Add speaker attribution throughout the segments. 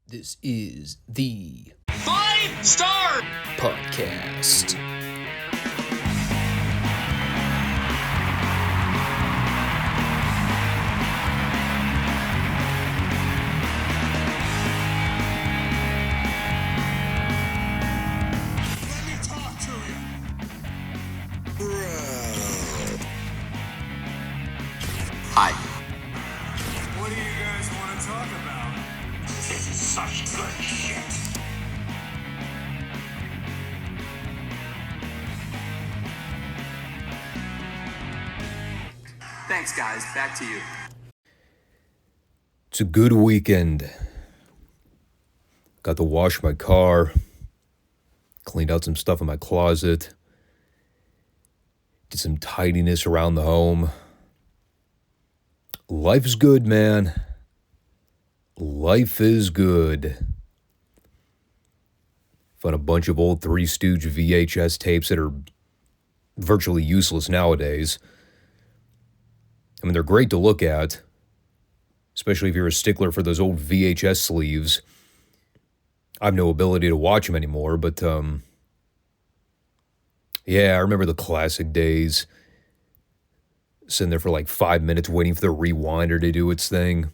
Speaker 1: This is the
Speaker 2: Five Starr
Speaker 1: Podcast.
Speaker 2: Let me talk to you. Hi. What do you guys want to talk about? This is such good shit. Thanks, guys. Back to you.
Speaker 1: It's a good weekend. Got to wash my car, cleaned out some stuff in my closet, did some tidiness around the home. Life is good, man. Life is good. Found a bunch of old Three Stooge VHS tapes that are virtually useless nowadays. I mean, they're great to look at, especially if you're a stickler for those old VHS sleeves. I have no ability to watch them anymore, but yeah, I remember the classic days. Sitting there for like 5 minutes waiting for the rewinder to do its thing.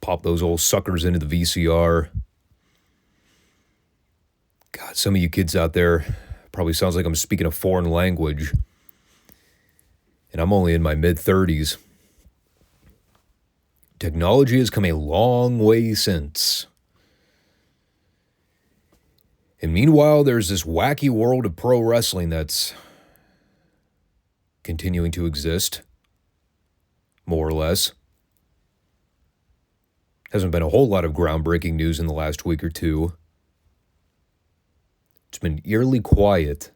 Speaker 1: Pop those old suckers into the VCR. God, some of you kids out there probably sounds like I'm speaking a foreign language. And I'm only in my mid-30s. Technology has come a long way since. And meanwhile, there's this wacky world of pro wrestling that's continuing to exist, more or less. Hasn't been a whole lot of groundbreaking news in the last week or two. It's been eerily quiet.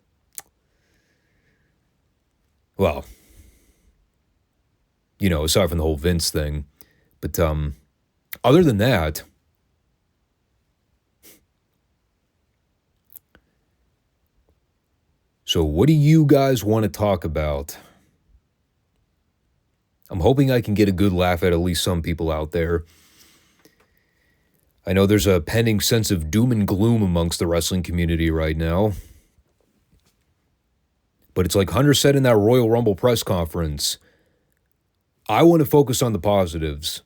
Speaker 1: Well, you know, aside from the whole Vince thing. But other than that, so what do you guys want to talk about? I'm hoping I can get a good laugh at least some people out there. I know there's a pending sense of doom and gloom amongst the wrestling community right now. But it's like Hunter said in that Royal Rumble press conference, I want to focus on the positives.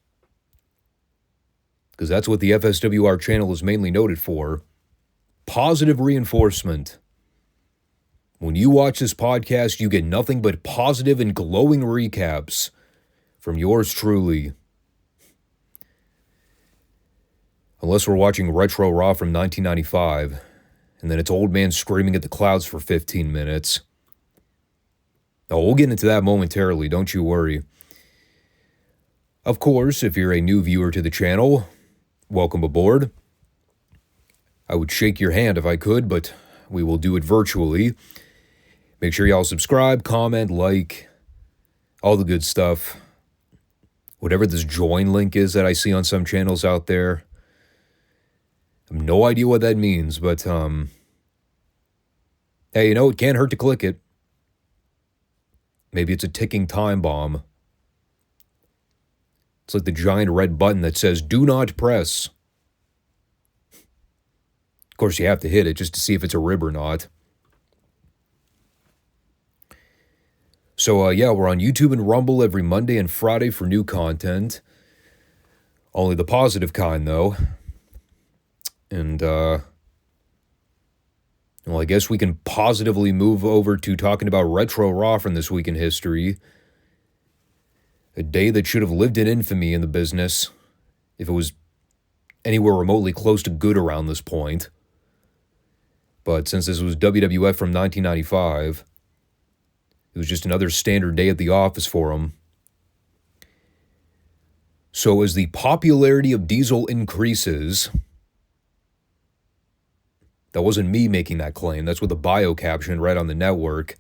Speaker 1: Because that's what the FSWR channel is mainly noted for. Positive reinforcement. When you watch this podcast, you get nothing but positive and glowing recaps from yours truly. Unless we're watching Retro Raw from 1995, and then it's old man screaming at the clouds for 15 minutes. Oh, we'll get into that momentarily, don't you worry. Of course, if you're a new viewer to the channel, welcome aboard. I would shake your hand if I could, but we will do it virtually. Make sure y'all subscribe, comment, like, all the good stuff. Whatever this join link is that I see on some channels out there. I have no idea what that means, but hey, you know, it can't hurt to click it. Maybe it's a ticking time bomb. It's like the giant red button that says, do not press. Of course, you have to hit it just to see if it's a rib or not. So, yeah, we're on YouTube and Rumble every Monday and Friday for new content. Only the positive kind, though. And, well, I guess we can positively move over to talking about Retro Raw from this week in history. A day that should have lived in infamy in the business, if it was anywhere remotely close to good around this point. But since this was WWF from 1995, it was just another standard day at the office for him. So as the popularity of Diesel increases, that wasn't me making that claim, that's what the bio caption read on the network.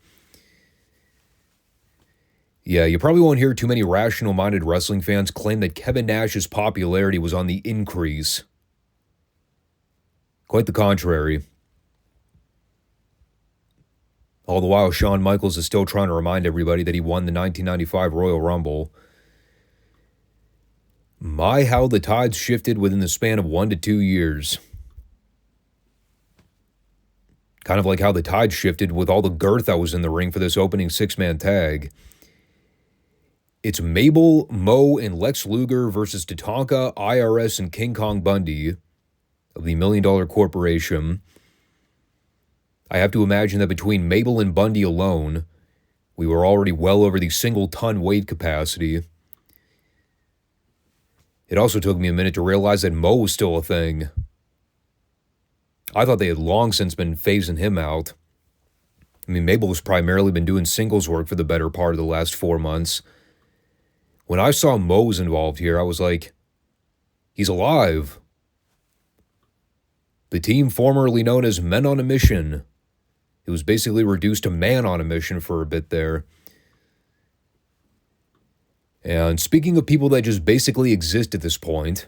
Speaker 1: Yeah, you probably won't hear too many rational-minded wrestling fans claim that Kevin Nash's popularity was on the increase. Quite the contrary. All the while, Shawn Michaels is still trying to remind everybody that he won the 1995 Royal Rumble. My, how the tides shifted within the span of 1 to 2 years. Kind of like how the tide shifted with all the girth that was in the ring for this opening 6-man tag. It's Mabel, Mo, and Lex Luger versus Tatanka, IRS, and King Kong Bundy of the $1 Million Corporation. I have to imagine that between Mabel and Bundy alone, we were already well over the single-ton weight capacity. It also took me a minute to realize that Mo was still a thing. I thought they had long since been phasing him out. I mean, Mabel has primarily been doing singles work for the better part of the last 4 months. When I saw Mo was involved here, I was like, he's alive. The team formerly known as Men on a Mission. It was basically reduced to Man on a Mission for a bit there. And speaking of people that just basically exist at this point,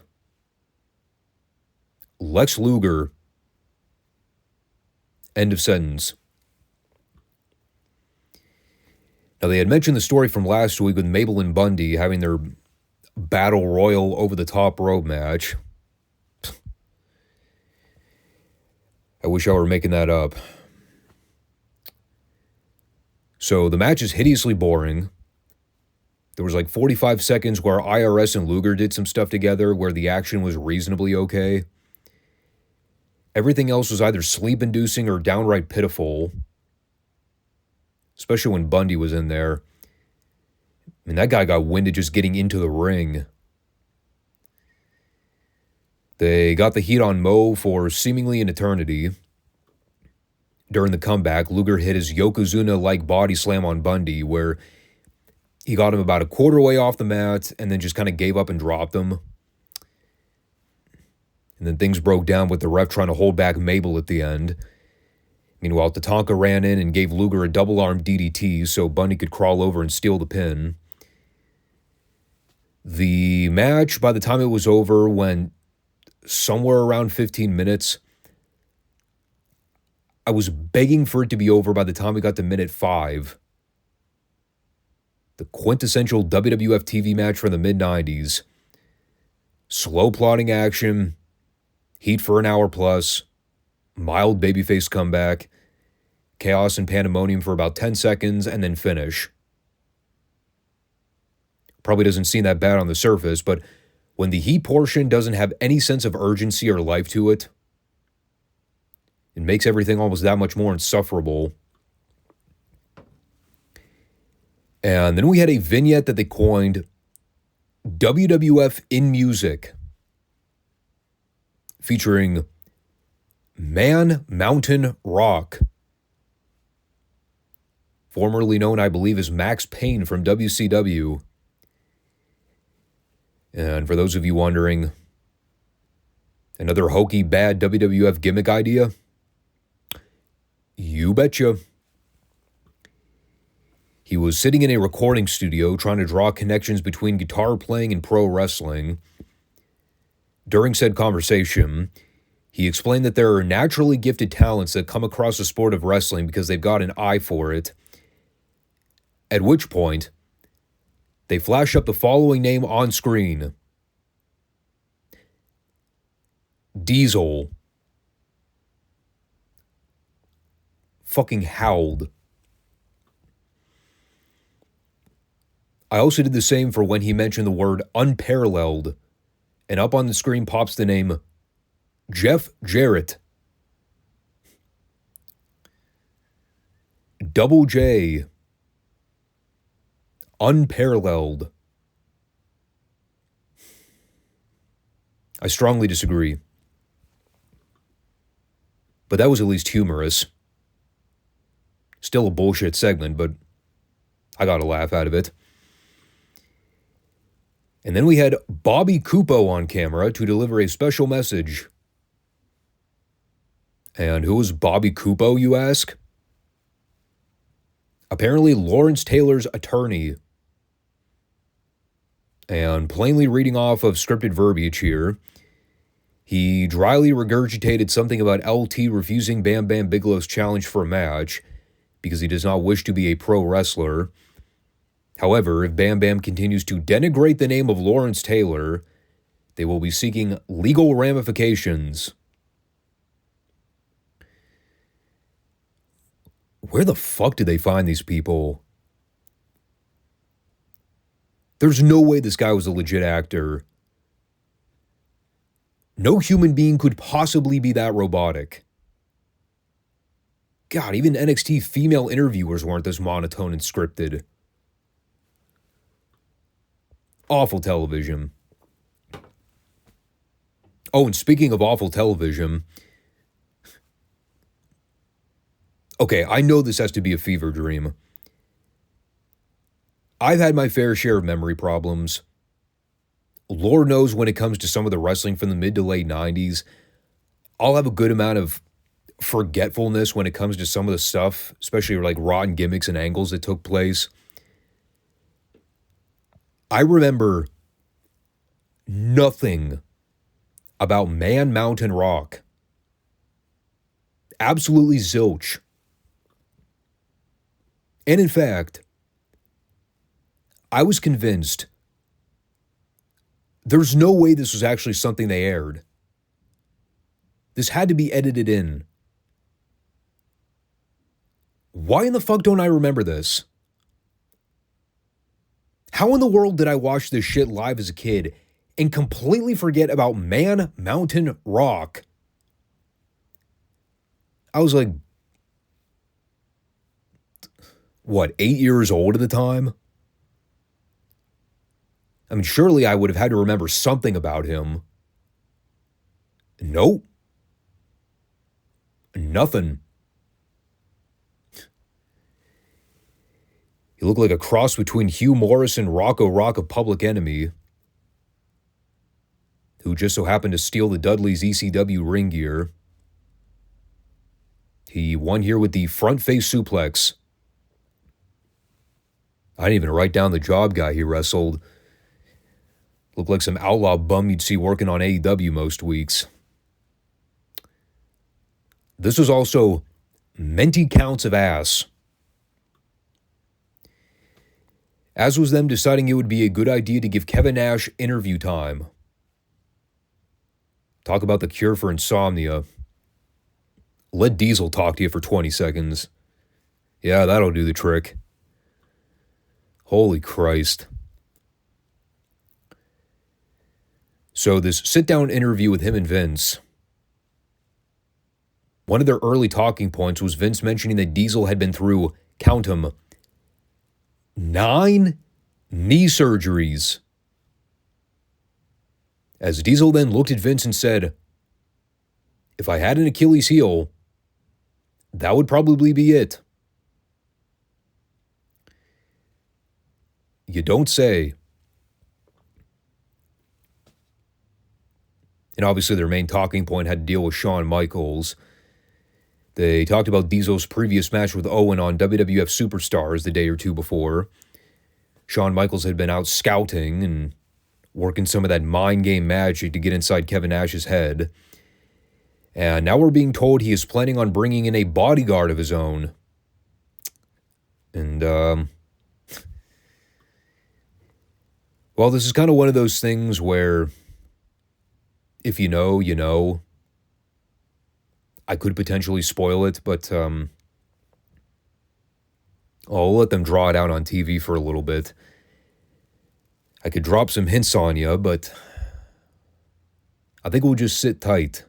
Speaker 1: Lex Luger. End of sentence. Now, they had mentioned the story from last week with Mabel and Bundy having their battle royal over the top rope match. I wish I were making that up. So the match is hideously boring. There was like 45 seconds where IRS and Luger did some stuff together where the action was reasonably okay. Everything else was either sleep-inducing or downright pitiful. Especially when Bundy was in there. I mean, that guy got winded just getting into the ring. They got the heat on Mo for seemingly an eternity. During the comeback, Luger hit his Yokozuna-like body slam on Bundy, where he got him about a quarter way off the mat and then just kind of gave up and dropped him. And then things broke down with the ref trying to hold back Mabel at the end. Meanwhile, Tatanka ran in and gave Luger a double-arm DDT so Bundy could crawl over and steal the pin. The match, by the time it was over, went somewhere around 15 minutes. I was begging for it to be over by the time we got to minute 5. The quintessential WWF TV match from the mid-90s. Slow plotting action, heat for an hour plus, mild babyface comeback, chaos and pandemonium for about 10 seconds, and then finish. Probably doesn't seem that bad on the surface, but when the heat portion doesn't have any sense of urgency or life to it, it makes everything almost that much more insufferable. And then we had a vignette that they coined WWF in Music, featuring Man Mountain Rock, formerly known, I believe, as Max Payne from WCW. And for those of you wondering, another hokey, bad WWF gimmick idea? You betcha. He was sitting in a recording studio trying to draw connections between guitar playing and pro wrestling. During said conversation, he explained that there are naturally gifted talents that come across the sport of wrestling because they've got an eye for it. At which point, they flash up the following name on screen. Diesel. Fucking howled. I also did the same for when he mentioned the word unparalleled, and up on the screen pops the name Jeff Jarrett. Double J. Unparalleled. I strongly disagree. But that was at least humorous. Still a bullshit segment, but I got a laugh out of it. And then we had Bobby Cupo on camera to deliver a special message. And who is Bobby Cupo, you ask? Apparently Lawrence Taylor's attorney. And plainly reading off of scripted verbiage here, he dryly regurgitated something about LT refusing Bam Bam Bigelow's challenge for a match because he does not wish to be a pro wrestler. However, if Bam Bam continues to denigrate the name of Lawrence Taylor They will be seeking legal ramifications. Where the fuck did they find these people? There's no way this guy was a legit actor. No human being could possibly be that robotic. God, even NXT female interviewers weren't this monotone and scripted. Awful television. Oh, and speaking of awful television, okay, I know this has to be a fever dream. I've had my fair share of memory problems. Lord knows when it comes to some of the wrestling from the mid to late 90s, I'll have a good amount of forgetfulness when it comes to some of the stuff, especially like rotten gimmicks and angles that took place. I remember nothing about Man Mountain Rock. Absolutely zilch. And in fact, I was convinced there's no way this was actually something they aired. This had to be edited in. Why in the fuck don't I remember this? How in the world did I watch this shit live as a kid and completely forget about Man Mountain Rock? I was like, what, 8 years old at the time? I mean, surely I would have had to remember something about him. Nope. Nothing. He looked like a cross between Hugh Morris and Rocco Rock of Public Enemy, who just so happened to steal the Dudley's ECW ring gear. He won here with the front face suplex. I didn't even write down the job guy he wrestled. Looked like some outlaw bum you'd see working on AEW most weeks. This was also minty counts of ass. As was them deciding it would be a good idea to give Kevin Nash interview time. Talk about the cure for insomnia. Let Diesel talk to you for 20 seconds. Yeah, that'll do the trick. Holy Christ. So this sit-down interview with him and Vince, one of their early talking points was Vince mentioning that Diesel had been through, count 'em, 9 knee surgeries. As Diesel then looked at Vince and said, if I had an Achilles heel, that would probably be it. You don't say. And obviously their main talking point had to deal with Shawn Michaels. They talked about Diesel's previous match with Owen on WWF Superstars the day or two before. Shawn Michaels had been out scouting and working some of that mind game magic to get inside Kevin Nash's head. And now we're being told he is planning on bringing in a bodyguard of his own. And, well, this is kind of one of those things where if you know, you know. I could potentially spoil it, but I'll let them draw it out on TV for a little bit. I could drop some hints on you, but I think we'll just sit tight.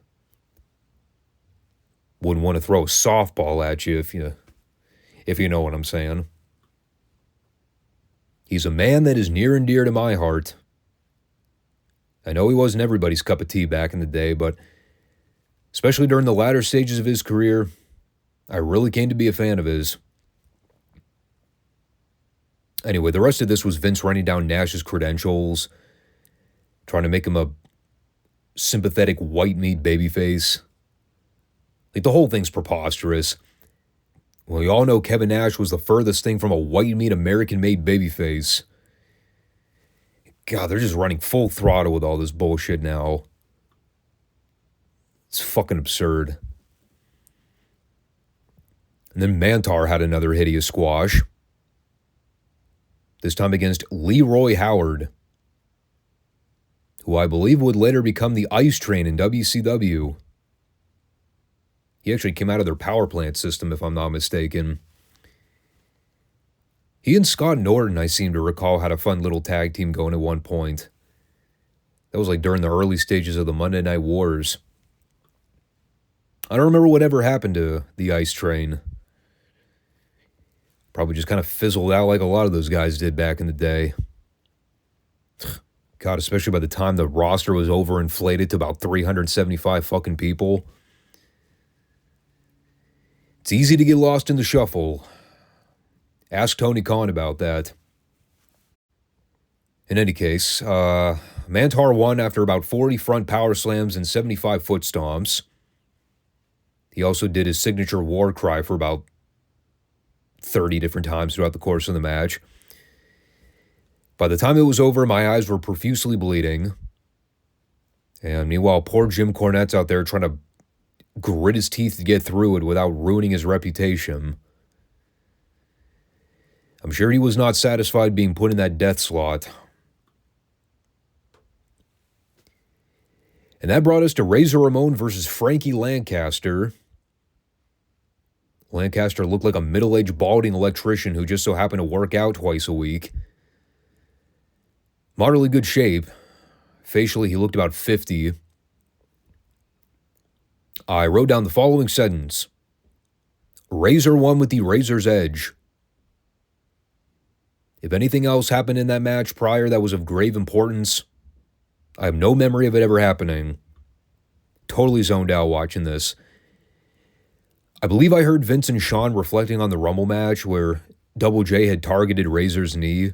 Speaker 1: Wouldn't want to throw a softball at you if you know what I'm saying. He's a man that is near and dear to my heart. I know he wasn't everybody's cup of tea back in the day, but especially during the latter stages of his career, I really came to be a fan of his. Anyway, the rest of this was Vince running down Nash's credentials, trying to make him a sympathetic white meat babyface. Like, the whole thing's preposterous. Well, you all know Kevin Nash was the furthest thing from a white meat American-made babyface. God, they're just running full throttle with all this bullshit now. It's fucking absurd. And then Mantar had another hideous squash. This time against Leroy Howard, who I believe would later become the Ice Train in WCW. He actually came out of their power plant system, if I'm not mistaken. He and Scott Norton, I seem to recall, had a fun little tag team going at one point. That was like during the early stages of the Monday Night Wars. I don't remember whatever happened to the Ice Train. Probably just kind of fizzled out like a lot of those guys did back in the day. God, especially by the time the roster was overinflated to about 375 fucking people. It's easy to get lost in the shuffle. Ask Tony Khan about that. In any case, Mantar won after about 40 front power slams and 75 foot stomps. He also did his signature war cry for about 30 different times throughout the course of the match. By the time it was over, my eyes were profusely bleeding. And meanwhile, poor Jim Cornette's out there trying to grit his teeth to get through it without ruining his reputation. I'm sure he was not satisfied being put in that death slot. And that brought us to Razor Ramon versus Frankie Lancaster. Lancaster looked like a middle-aged balding electrician who just so happened to work out twice a week. Moderately good shape. Facially, he looked about 50. I wrote down the following sentence. Razor won with the razor's edge. If anything else happened in that match prior that was of grave importance, I have no memory of it ever happening. Totally zoned out watching this. I believe I heard Vince and Shawn reflecting on the Rumble match where Double J had targeted Razor's knee,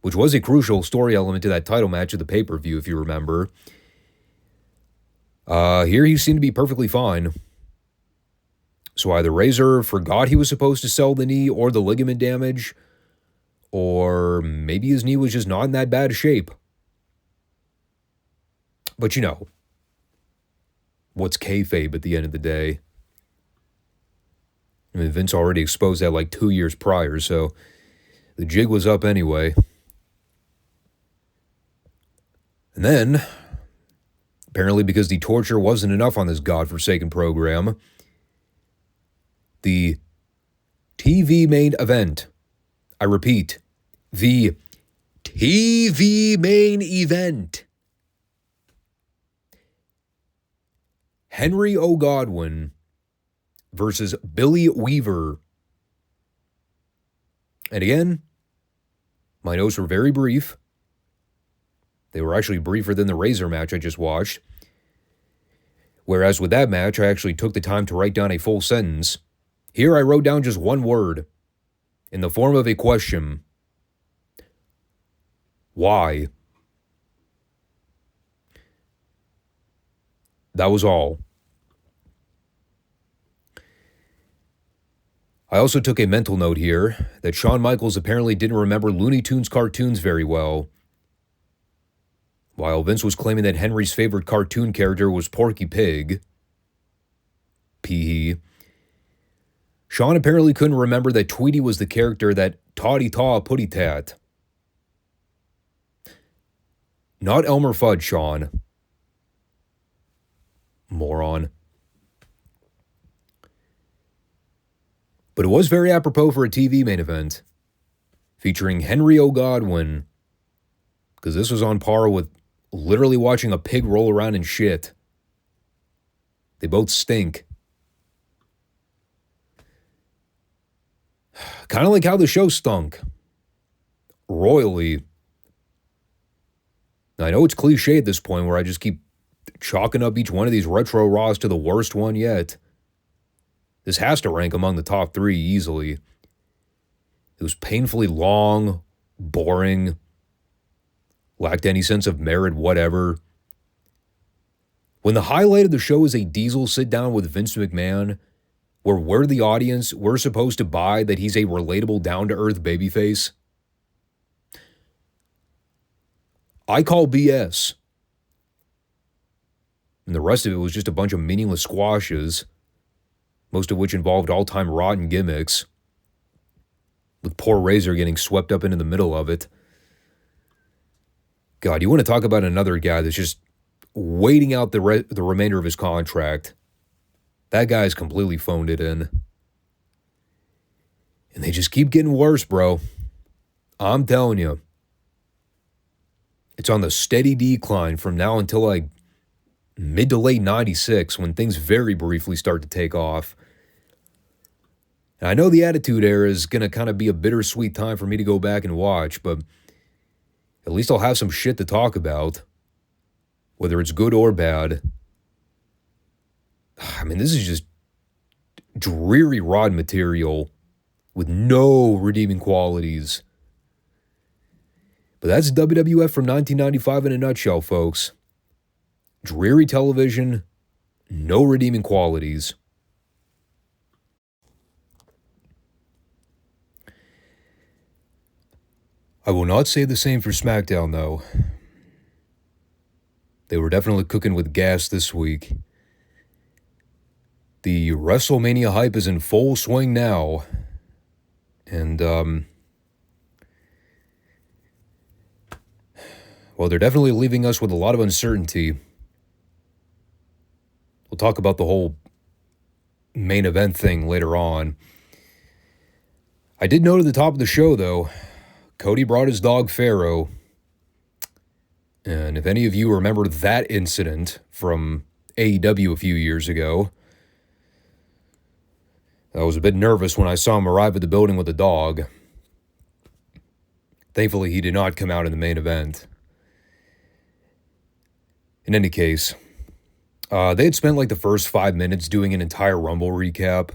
Speaker 1: which was a crucial story element to that title match of the pay-per-view, if you remember. Here he seemed to be perfectly fine. So either Razor forgot he was supposed to sell the knee or the ligament damage, or maybe his knee was just not in that bad shape. But you know, what's kayfabe at the end of the day? I mean, Vince already exposed that like 2 years prior, so the jig was up anyway. And then, apparently because the torture wasn't enough on this godforsaken program, the TV main event, I repeat, the TV main event, Henry O. Godwin versus Billy Weaver. And again, my notes were very brief. They were actually briefer than the Razor match I just watched. Whereas with that match, I actually took the time to write down a full sentence. Here I wrote down just one word in the form of a question. Why? That was all. I also took a mental note here that Shawn Michaels apparently didn't remember Looney Tunes cartoons very well. While Vince was claiming that Henry's favorite cartoon character was Porky Pig, Pee-hee, Shawn apparently couldn't remember that Tweety was the character that Toddy Taw Putty Tat. Not Elmer Fudd, Shawn. Moron. But it was very apropos for a TV main event featuring Henry O. Godwin, because this was on par with literally watching a pig roll around in shit. They both stink. Kind of like how the show stunk. Royally. Now, I know it's cliche at this point where I just keep chalking up each one of these retro Raws to the worst one yet. This has to rank among the top 3 easily. It was painfully long, boring, lacked any sense of merit, whatever. When the highlight of the show is a Diesel sit-down with Vince McMahon, where we're the audience, we're supposed to buy that he's a relatable, down-to-earth babyface, I call BS. And the rest of it was just a bunch of meaningless squashes, most of which involved all-time rotten gimmicks, with poor Razor getting swept up into the middle of it. God, you want to talk about another guy that's just waiting out the remainder of his contract. That guy's completely phoned it in. And they just keep getting worse, bro. I'm telling you. It's on the steady decline from now until like mid to late 96 when things very briefly start to take off. And I know the Attitude Era is going to kind of be a bittersweet time for me to go back and watch, but at least I'll have some shit to talk about, whether it's good or bad. I mean, this is just dreary rod material with no redeeming qualities. But that's WWF from 1995 in a nutshell, folks. Dreary television, no redeeming qualities. I will not say the same for SmackDown, though. They were definitely cooking with gas this week. The WrestleMania hype is in full swing now. And, well, they're definitely leaving us with a lot of uncertainty. We'll talk about the whole main event thing later on. I did note at the top of the show, though, Cody brought his dog Pharaoh. And if any of you remember that incident from AEW a few years ago, I was a bit nervous when I saw him arrive at the building with a dog. Thankfully, he did not come out in the main event. In any case, they had spent like the first 5 minutes doing an entire Rumble recap,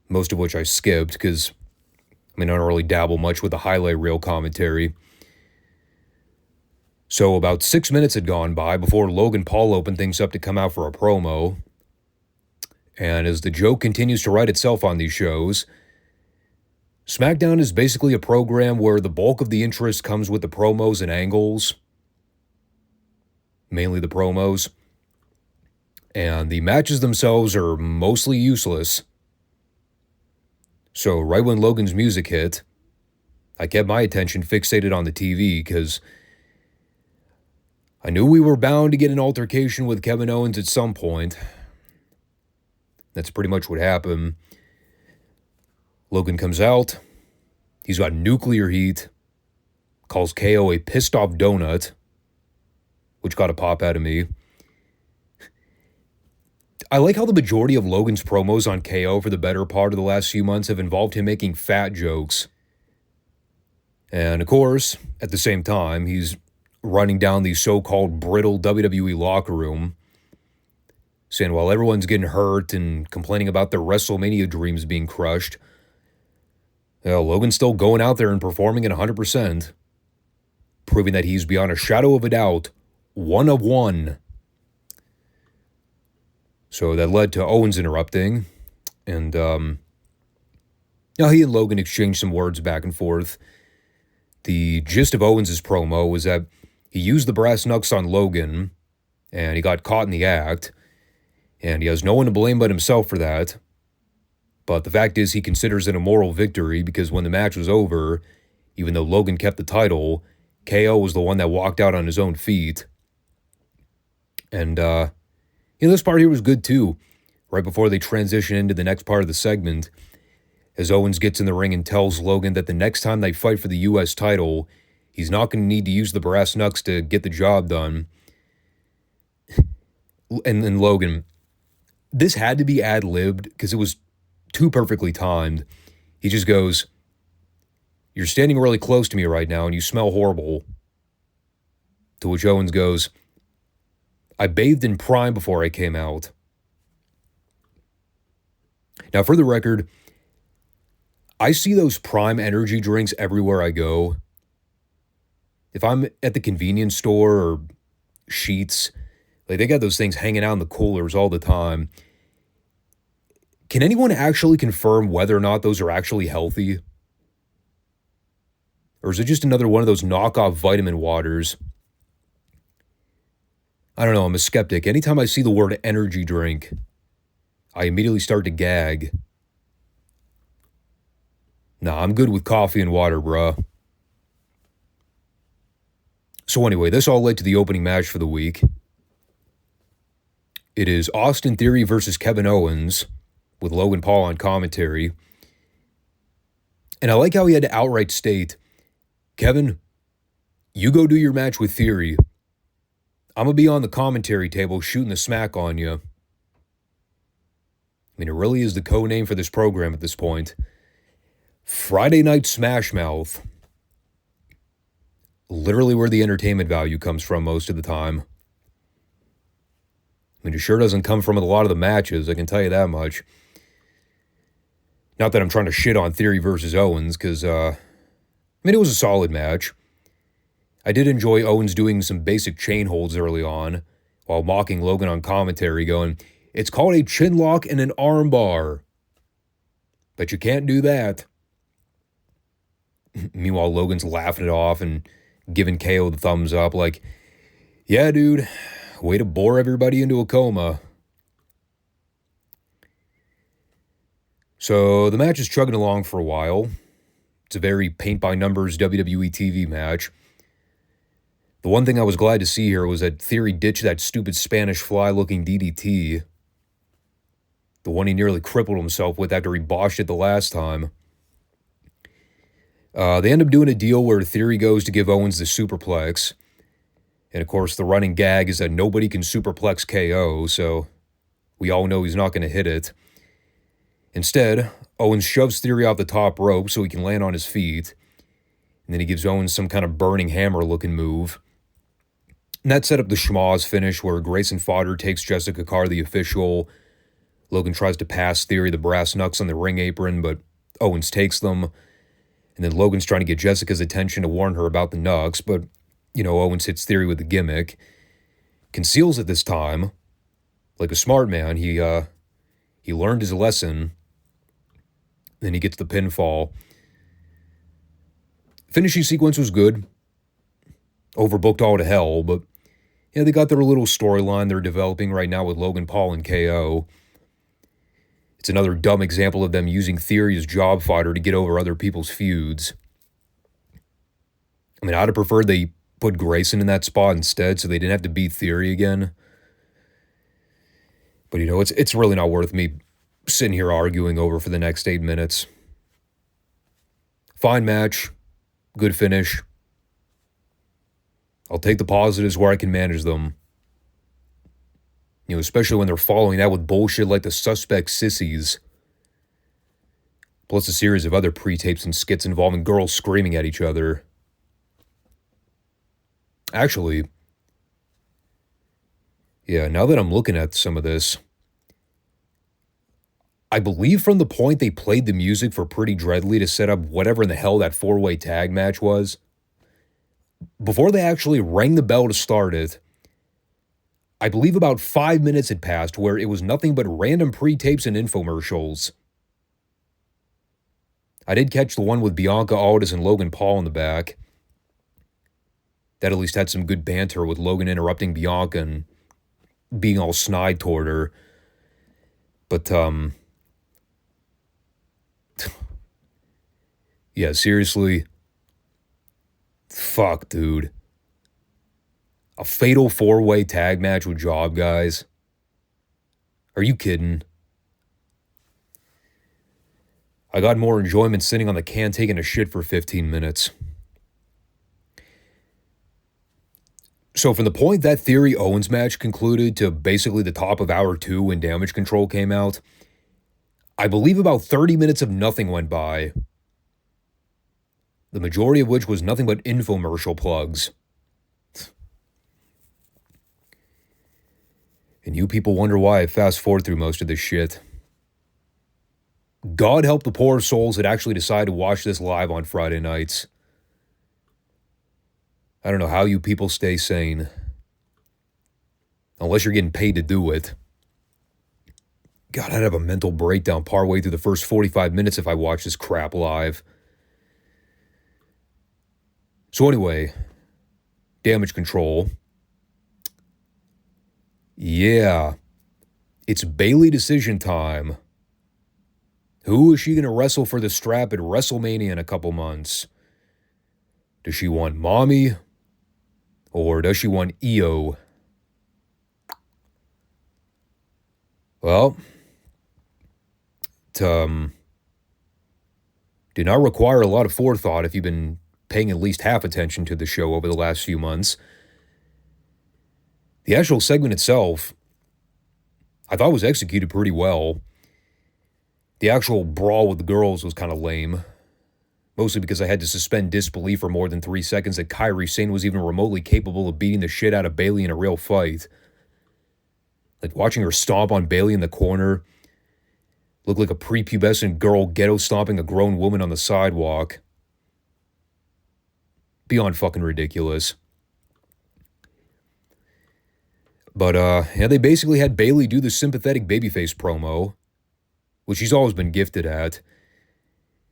Speaker 1: most of which I skipped because, I don't really dabble much with the highlight reel commentary. So about 6 minutes had gone by before Logan Paul opened things up to come out for a promo. And as the joke continues to write itself on these shows, SmackDown is basically a program where the bulk of the interest comes with the promos and angles. Mainly the promos. And the matches themselves are mostly useless. So right when Logan's music hit, I kept my attention fixated on the TV because I knew we were bound to get an altercation with Kevin Owens at some point. That's pretty much what happened. Logan comes out. He's got nuclear heat. Calls KO a pissed off donut, which got a pop out of me. I like how the majority of Logan's promos on KO for the better part of the last few months have involved him making fat jokes. And of course, at the same time, he's running down the so-called brittle WWE locker room, saying while everyone's getting hurt and complaining about their WrestleMania dreams being crushed, Logan's still going out there and performing at 100%, proving that he's beyond a shadow of a doubt, one of one. So that led to Owens interrupting, and he and Logan exchanged some words back and forth. The gist of Owens' promo was that he used the brass knucks on Logan, and he got caught in the act, and he has no one to blame but himself for that. But the fact is he considers it a moral victory because when the match was over, even though Logan kept the title, KO was the one that walked out on his own feet. And, this part here was good too, right before they transition into the next part of the segment, as Owens gets in the ring and tells Logan that the next time they fight for the U.S. title, he's not going to need to use the brass knucks to get the job done. And then Logan, this had to be ad-libbed because it was too perfectly timed. He just goes, "You're standing really close to me right now and you smell horrible." To which Owens goes, "I bathed in Prime before I came out." Now, for the record, I see those Prime energy drinks everywhere I go. If I'm at the convenience store or Sheetz, they got those things hanging out in the coolers all the time. Can anyone actually confirm whether or not those are actually healthy? Or is it just another one of those knockoff vitamin waters? I don't know, I'm a skeptic. Anytime I see the word energy drink, I immediately start to gag. Nah, I'm good with coffee and water, bruh. So anyway, this all led to the opening match for the week. It is Austin Theory versus Kevin Owens with Logan Paul on commentary. And I like how he had to outright state, Kevin, you go do your match with Theory. I'm going to be on the commentary table shooting the smack on you. I mean, it really is the code name for this program at this point. Friday Night Smash Mouth. Literally where the entertainment value comes from most of the time. I mean, it sure doesn't come from a lot of the matches, I can tell you that much. Not that I'm trying to shit on Theory versus Owens, because, it was a solid match. I did enjoy Owens doing some basic chain holds early on, while mocking Logan on commentary, going, it's called a chin lock and an arm bar. But you can't do that. Meanwhile, Logan's laughing it off and giving KO the thumbs up, like, yeah, dude, way to bore everybody into a coma. So the match is chugging along for a while. It's a very paint-by-numbers WWE TV match. The one thing I was glad to see here was that Theory ditched that stupid Spanish fly-looking DDT. The one he nearly crippled himself with after he botched it the last time. They end up doing a deal where Theory goes to give Owens the superplex. And of course, the running gag is that nobody can superplex KO, so we all know he's not going to hit it. Instead, Owens shoves Theory off the top rope so he can land on his feet. And then he gives Owens some kind of burning hammer-looking move. And that set up the schmoz finish where Grayson Fodder takes Jessica Carr, the official. Logan tries to pass Theory the brass knucks on the ring apron, but Owens takes them. And then Logan's trying to get Jessica's attention to warn her about the knucks, but, Owens hits Theory with the gimmick. Conceals it this time. Like a smart man, he learned his lesson. Then he gets the pinfall. Finishing sequence was good. Overbooked all to hell, but yeah, they got their little storyline they're developing right now with Logan Paul and KO. It's another dumb example of them using Theory as job fodder to get over other people's feuds. I mean, I'd have preferred they put Grayson in that spot instead so they didn't have to beat Theory again. But, it's really not worth me sitting here arguing over for the next 8 minutes. Fine match. Good finish. I'll take the positives where I can manage them. Especially when they're following that with bullshit like the suspect sissies. Plus a series of other pre-tapes and skits involving girls screaming at each other. Actually, yeah, now that I'm looking at some of this, I believe from the point they played the music for Pretty Dreadly to set up whatever in the hell that 4-way tag match was, before they actually rang the bell to start it, I believe about 5 minutes had passed where it was nothing but random pre-tapes and infomercials. I did catch the one with Bianca Aldis and Logan Paul in the back. That at least had some good banter with Logan interrupting Bianca and being all snide toward her. But, yeah, seriously. Fuck, dude. A fatal 4-way tag match with job guys? Are you kidding? I got more enjoyment sitting on the can taking a shit for 15 minutes. So from the point that Theory-Owens match concluded to basically the top of hour 2 when Damage Control came out, I believe about 30 minutes of nothing went by. The majority of which was nothing but infomercial plugs. And you people wonder why I fast forward through most of this shit. God help the poor souls that actually decide to watch this live on Friday nights. I don't know how you people stay sane. Unless you're getting paid to do it. God, I'd have a mental breakdown partway through the first 45 minutes if I watched this crap live. So anyway, Damage Control. Yeah, it's Bayley decision time. Who is she going to wrestle for the strap at WrestleMania in a couple months? Does she want Mommy? Or does she want Io? Well, it did not require a lot of forethought if you've been paying at least half attention to the show over the last few months. The actual segment itself, I thought was executed pretty well. The actual brawl with the girls was kind of lame. Mostly because I had to suspend disbelief for more than 3 seconds that Kairi Sane was even remotely capable of beating the shit out of Bayley in a real fight. Like watching her stomp on Bayley in the corner looked like a prepubescent girl ghetto stomping a grown woman on the sidewalk. Beyond fucking ridiculous. But, they basically had Bayley do the sympathetic babyface promo, which she's always been gifted at.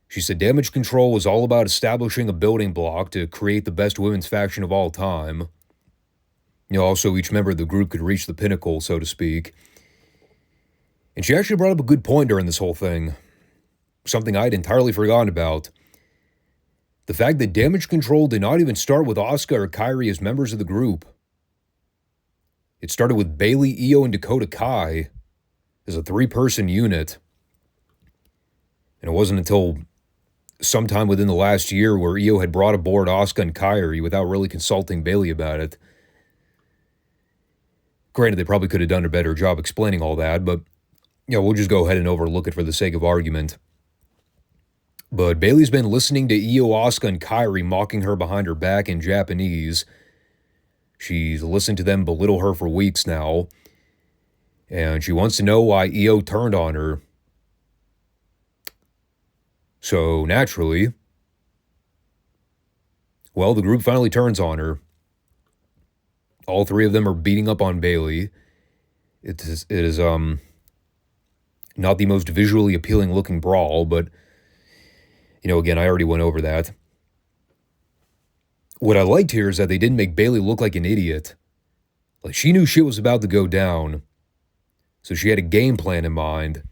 Speaker 1: She said Damage Control was all about establishing a building block to create the best women's faction of all time. Also each member of the group could reach the pinnacle, so to speak. And she actually brought up a good point during this whole thing. Something I'd entirely forgotten about. The fact that Damage Control did not even start with Asuka or Kairi as members of the group. It started with Bayley, Io, and Dakota Kai as a 3-person unit. And it wasn't until sometime within the last year where Io had brought aboard Asuka and Kairi without really consulting Bayley about it. Granted, they probably could have done a better job explaining all that, but we'll just go ahead and overlook it for the sake of argument. But Bayley's been listening to Io, Asuka, and Kairi mocking her behind her back in Japanese. She's listened to them belittle her for weeks now, and she wants to know why Io turned on her. So, naturally, the group finally turns on her. All 3 of them are beating up on Bayley. It is not the most visually appealing looking brawl, but, again, I already went over that. What I liked here is that they didn't make Bayley look like an idiot. Like, she knew shit was about to go down, so she had a game plan in mind.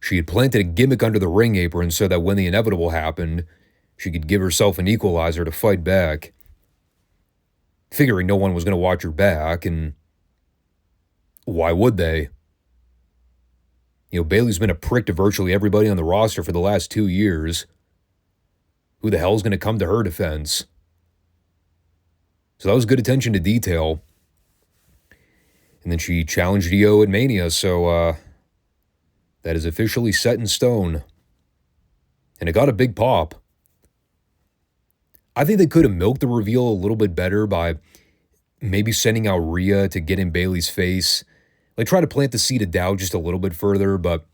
Speaker 1: She had planted a gimmick under the ring apron so that when the inevitable happened, she could give herself an equalizer to fight back. Figuring no one was going to watch her back, and why would they? Bayley's been a prick to virtually everybody on the roster for the last 2 years. Who the hell's going to come to her defense? So that was good attention to detail. And then she challenged Io at Mania, so that is officially set in stone. And it got a big pop. I think they could have milked the reveal a little bit better by maybe sending out Rhea to get in Bayley's face. Like, try to plant the seed of doubt just a little bit further, but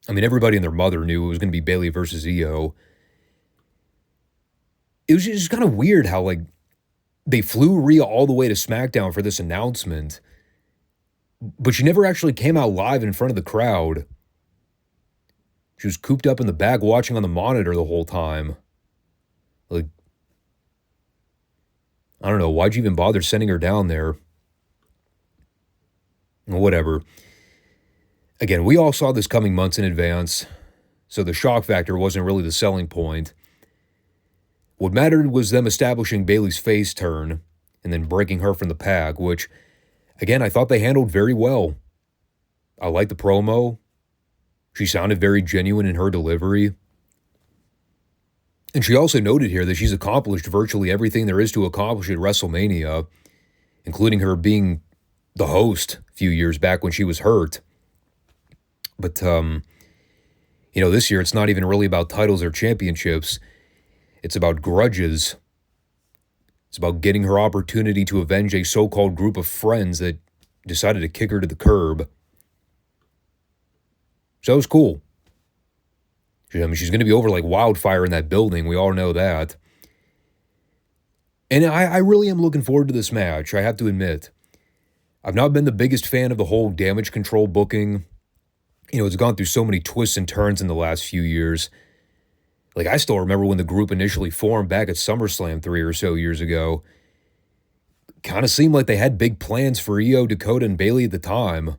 Speaker 1: everybody and their mother knew it was going to be Bayley versus Io. It was just kind of weird how, they flew Rhea all the way to SmackDown for this announcement, but she never actually came out live in front of the crowd. She was cooped up in the back watching on the monitor the whole time. I don't know, why'd you even bother sending her down there? Whatever. Again, we all saw this coming months in advance, so the shock factor wasn't really the selling point. What mattered was them establishing Bayley's face turn and then breaking her from the pack, which, again, I thought they handled very well. I liked the promo. She sounded very genuine in her delivery. And she also noted here that she's accomplished virtually everything there is to accomplish at WrestleMania, including her being the host a few years back when she was hurt. But, this year it's not even really about titles or championships. It's about grudges. It's about getting her opportunity to avenge a so-called group of friends that decided to kick her to the curb. So it was cool. She's going to be over like wildfire in that building. We all know that. And I really am looking forward to this match, I have to admit. I've not been the biggest fan of the whole Damage Control booking. It's gone through so many twists and turns in the last few years. I still remember when the group initially formed back at SummerSlam 3 or so years ago. Kind of seemed like they had big plans for Io, Dakota, and Bayley at the time.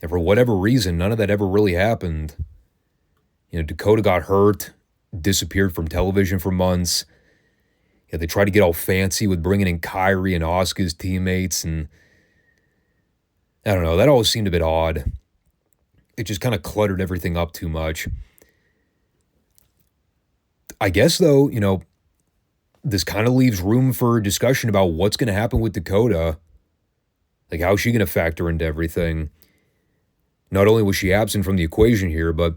Speaker 1: And for whatever reason, none of that ever really happened. Dakota got hurt, disappeared from television for months. Yeah, they tried to get all fancy with bringing in Kyrie and Asuka's teammates, and I don't know, that always seemed a bit odd. It just kind of cluttered everything up too much. I guess, though, this kind of leaves room for discussion about what's going to happen with Dakota. Like, how's she going to factor into everything? Not only was she absent from the equation here, but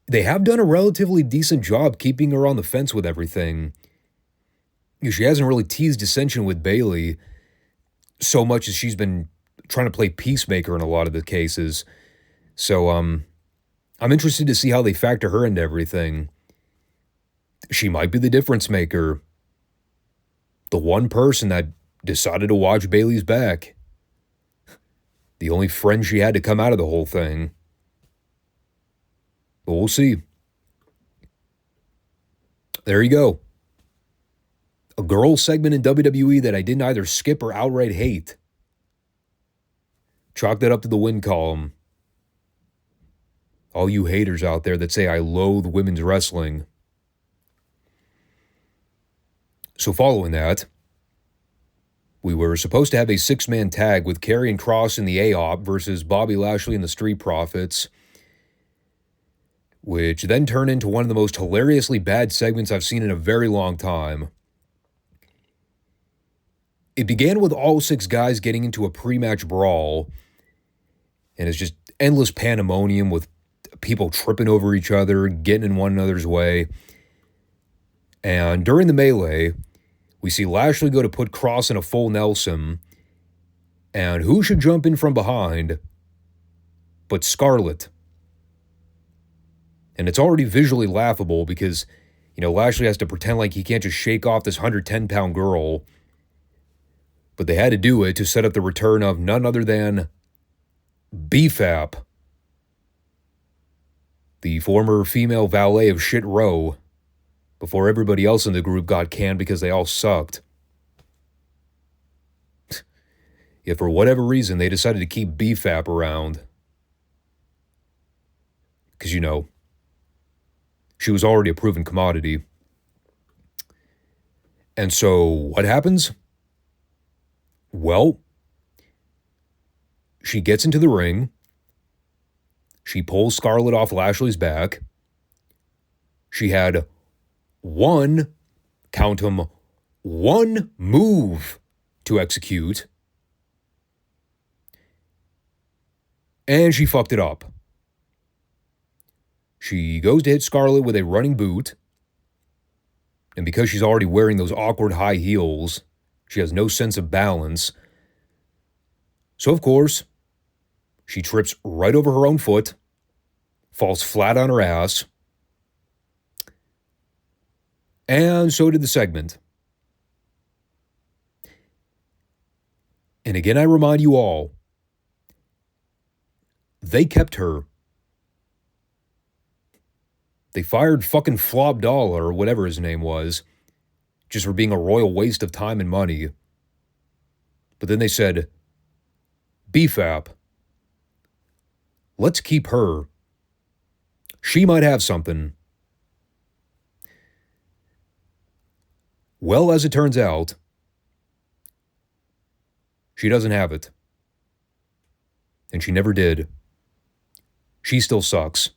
Speaker 1: they have done a relatively decent job keeping her on the fence with everything. She hasn't really teased dissension with Bayley so much as she's been trying to play peacemaker in a lot of the cases. So, I'm interested to see how they factor her into everything. She might be the difference maker. The one person that decided to watch Bayley's back. The only friend she had to come out of the whole thing. But we'll see. There you go. A girls segment in WWE that I didn't either skip or outright hate. Chalk that up to the win column. All you haters out there that say I loathe women's wrestling. So following that, we were supposed to have a 6-man tag with Karrion Kross and the A-Op versus Bobby Lashley and the Street Profits, which then turned into one of the most hilariously bad segments I've seen in a very long time. It began with all 6 guys getting into a pre-match brawl, and it's just endless pandemonium with people tripping over each other, getting in one another's way. And during the melee, we see Lashley go to put Kross in a full Nelson, and who should jump in from behind but Scarlett? And it's already visually laughable because, Lashley has to pretend like he can't just shake off this 110-pound girl. But they had to do it to set up the return of none other than BFAP, the former female valet of Shit Row, before everybody else in the group got canned because they all sucked. Yet for whatever reason, they decided to keep BFAP around. Because, she was already a proven commodity. And so, what happens? Well, she gets into the ring. She pulls Scarlett off Lashley's back. She had one move to execute. And she fucked it up. She goes to hit Scarlett with a running boot. And because she's already wearing those awkward high heels, she has no sense of balance. So, of course, she trips right over her own foot, falls flat on her ass, and so did the segment. And again, I remind you all, they kept her. They fired fucking Flop Dollar, or whatever his name was, just for being a royal waste of time and money. But then they said, BFAP, let's keep her. She might have something. Well, as it turns out, she doesn't have it. And she never did. She still sucks.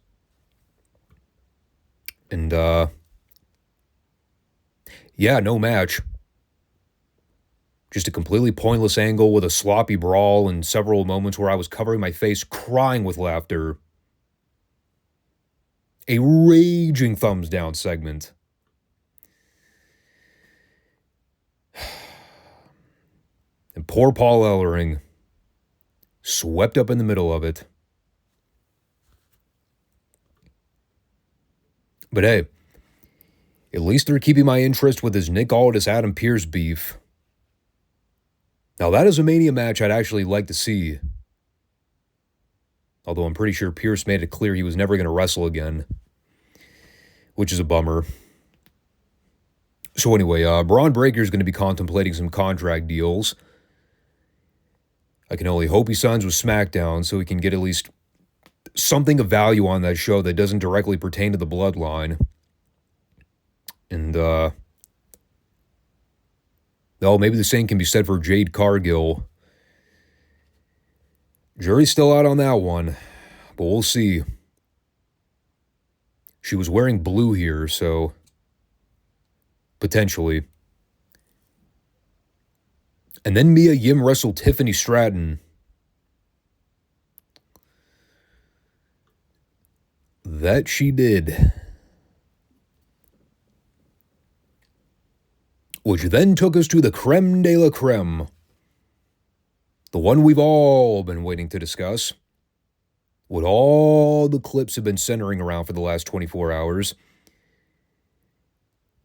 Speaker 1: And, yeah, no match. Just a completely pointless angle with a sloppy brawl and several moments where I was covering my face crying with laughter. A raging thumbs down segment. And poor Paul Ellering, swept up in the middle of it. But hey, at least they're keeping my interest with his Nick Aldis Adam Pearce beef. Now that is a Mania match I'd actually like to see. Although I'm pretty sure Pearce made it clear he was never going to wrestle again. Which is a bummer. So anyway, Braun Breaker's going to be contemplating some contract deals. I can only hope he signs with SmackDown so he can get at least something of value on that show that doesn't directly pertain to the bloodline. And, Though maybe the same can be said for Jade Cargill. Jury's still out on that one, but we'll see. She was wearing blue here, so potentially. And then Mia Yim wrestled Tiffany Stratton. That she did. Which then took us to the creme de la creme. The one we've all been waiting to discuss. What all the clips have been centering around for the last 24 hours.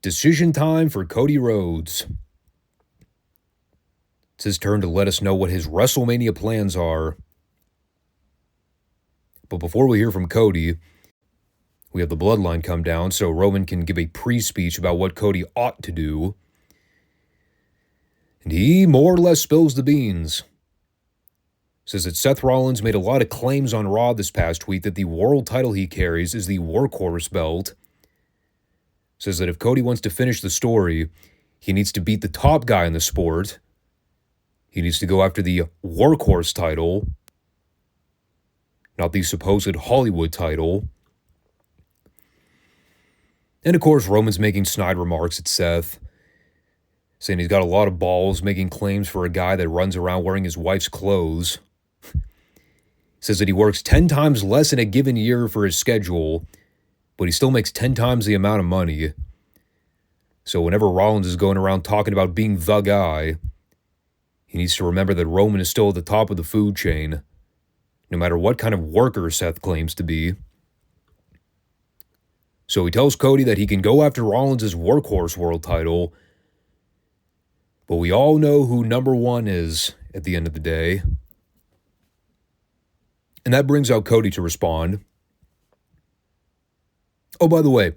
Speaker 1: Decision time for Cody Rhodes. It's his turn to let us know what his WrestleMania plans are. But before we hear from Cody, we have the bloodline come down so Roman can give a pre-speech about what Cody ought to do. And he more or less spills the beans. Says that Seth Rollins made a lot of claims on Raw this past week that the world title he carries is the Workhorse belt. Says that if Cody wants to finish the story, he needs to beat the top guy in the sport. He needs to go after the Workhorse title, not the supposed Hollywood title. And of course, Roman's making snide remarks at Seth, saying he's got a lot of balls, making claims for a guy that runs around wearing his wife's clothes. Says that he works 10 times less in a given year for his schedule, but he still makes 10 times the amount of money. So whenever Rollins is going around talking about being the guy, he needs to remember that Roman is still at the top of the food chain, no matter what kind of worker Seth claims to be. So he tells Cody that he can go after Rollins' Workhorse world title, but we all know who number one is at the end of the day. And that brings out Cody to respond. Oh, by the way,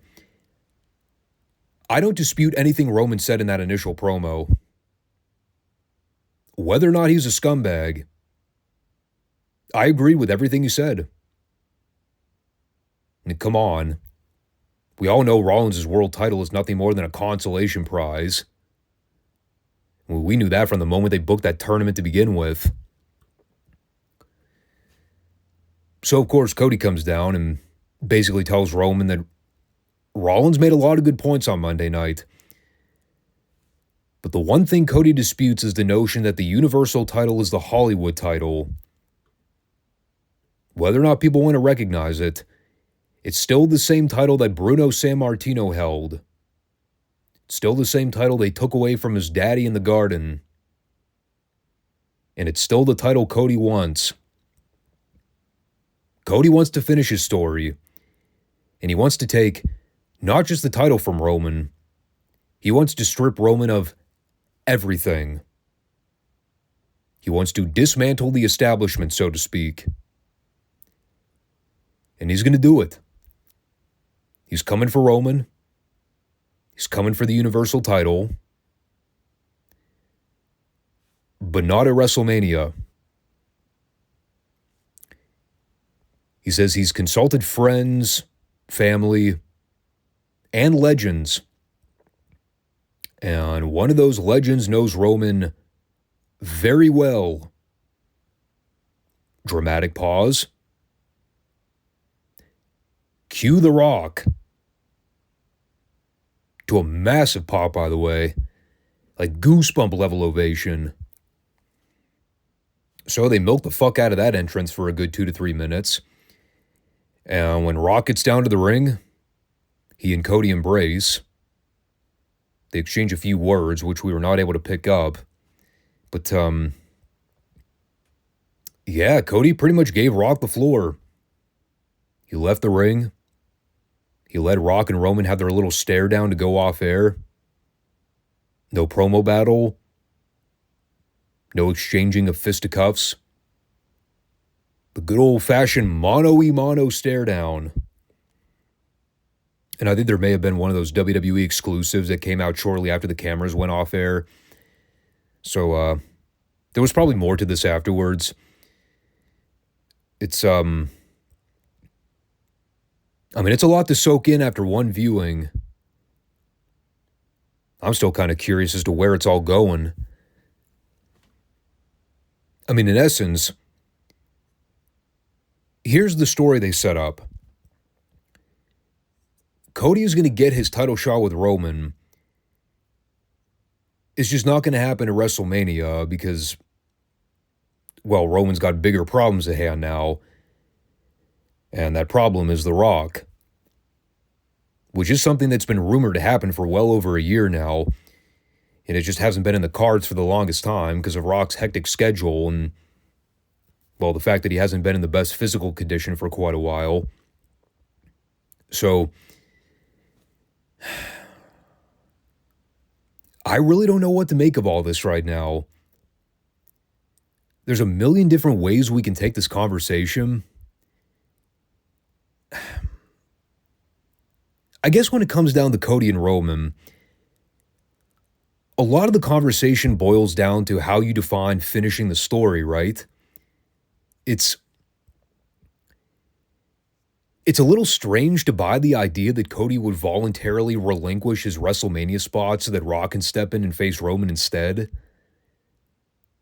Speaker 1: I don't dispute anything Roman said in that initial promo. Whether or not he's a scumbag, I agree with everything he said. And come on. We all know Rollins' world title is nothing more than a consolation prize. We knew that from the moment they booked that tournament to begin with. So, of course, Cody comes down and basically tells Roman that Rollins made a lot of good points on Monday night. But the one thing Cody disputes is the notion that the Universal title is the Hollywood title. Whether or not people want to recognize it, it's still the same title that Bruno Sammartino held. It's still the same title they took away from his daddy in the garden. And it's still the title Cody wants. Cody wants to finish his story. And he wants to take not just the title from Roman. He wants to strip Roman of everything. He wants to dismantle the establishment, so to speak. And he's going to do it. He's coming for Roman. He's coming for the Universal title. But not at WrestleMania. He says he's consulted friends, family, and legends. And one of those legends knows Roman very well. Dramatic pause. Cue The Rock. To a massive pop, by the way. Like goosebump level ovation. So they milk the fuck out of that entrance for a good 2 to 3 minutes. And when Rock gets down to the ring, he and Cody embrace. They exchange a few words, which we were not able to pick up. But, yeah, Cody pretty much gave Rock the floor. He left the ring. He let Rock and Roman have their little stare down to go off air. No promo battle. No exchanging of fisticuffs. The good old-fashioned mano-a-mano stare down. And I think there may have been one of those WWE exclusives that came out shortly after the cameras went off air. So, there was probably more to this afterwards. It's, I mean, it's a lot to soak in after one viewing. I'm still kind of curious as to where it's all going. I mean, in essence, here's the story they set up. Cody is going to get his title shot with Roman. It's just not going to happen at WrestleMania because, well, Roman's got bigger problems at hand now. And that problem is The Rock, which is something that's been rumored to happen for well over a year now. And it just hasn't been in the cards for the longest time because of Rock's hectic schedule and, well, the fact that he hasn't been in the best physical condition for quite a while. So, I really don't know what to make of all this right now. There's a million different ways we can take this conversation. I guess when it comes down to Cody and Roman, a lot of the conversation boils down to how you define finishing the story, right? It's a little strange to buy the idea that Cody would voluntarily relinquish his WrestleMania spot so that Rock can step in and face Roman instead,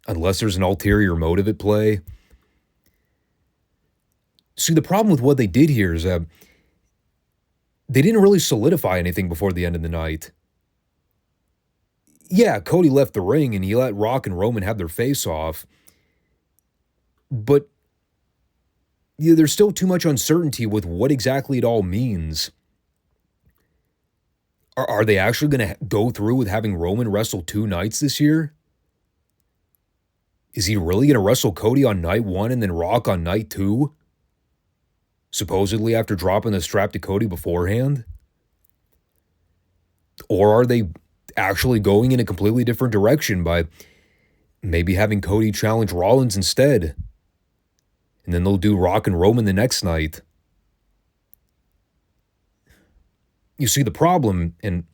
Speaker 1: unless there's an ulterior motive at play. See, the problem with what they did here is that they didn't really solidify anything before the end of the night. Yeah, Cody left the ring and he let Rock and Roman have their face-off, but yeah, there's still too much uncertainty with what exactly it all means. Are they actually going to go through with having Roman wrestle 2 nights this year? Is he really going to wrestle Cody on night 1 and then Rock on night 2? Supposedly after dropping the strap to Cody beforehand? Or are they actually going in a completely different direction by maybe having Cody challenge Rollins instead? And then they'll do Rock and Roman the next night. You see, the problem, and,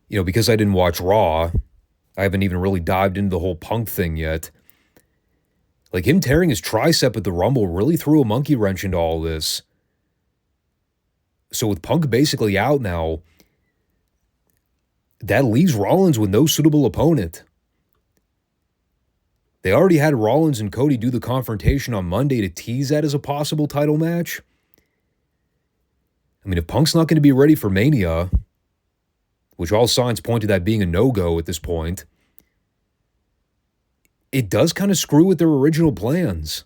Speaker 1: because I didn't watch Raw, I haven't even really dived into the whole Punk thing yet. Like, him tearing his tricep at the Rumble really threw a monkey wrench into all this. So with Punk basically out now, that leaves Rollins with no suitable opponent. They already had Rollins and Cody do the confrontation on Monday to tease that as a possible title match. I mean, if Punk's not going to be ready for Mania, which all signs point to that being a no-go at this point, it does kind of screw with their original plans.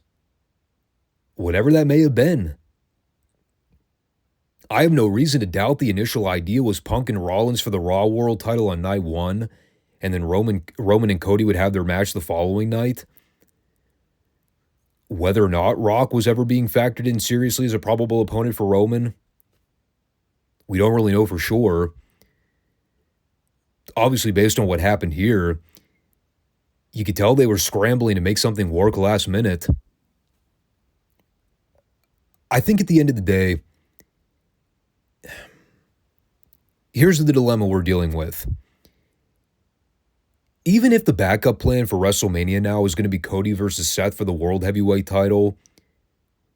Speaker 1: Whatever that may have been. I have no reason to doubt the initial idea was Punk and Rollins for the Raw World title on night 1, and then Roman and Cody would have their match the following night. Whether or not Rock was ever being factored in seriously as a probable opponent for Roman, we don't really know for sure. Obviously, based on what happened here, you could tell they were scrambling to make something work last minute. I think at the end of the day, here's the dilemma we're dealing with. Even if the backup plan for WrestleMania now is going to be Cody versus Seth for the World Heavyweight title,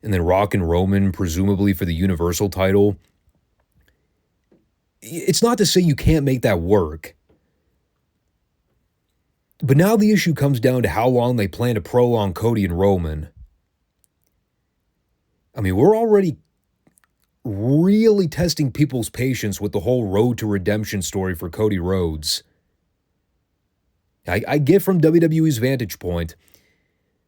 Speaker 1: and then Rock and Roman presumably for the Universal title, it's not to say you can't make that work. But now the issue comes down to how long they plan to prolong Cody and Roman. I mean, we're already really testing people's patience with the whole road to redemption story for Cody Rhodes. I get from WWE's vantage point,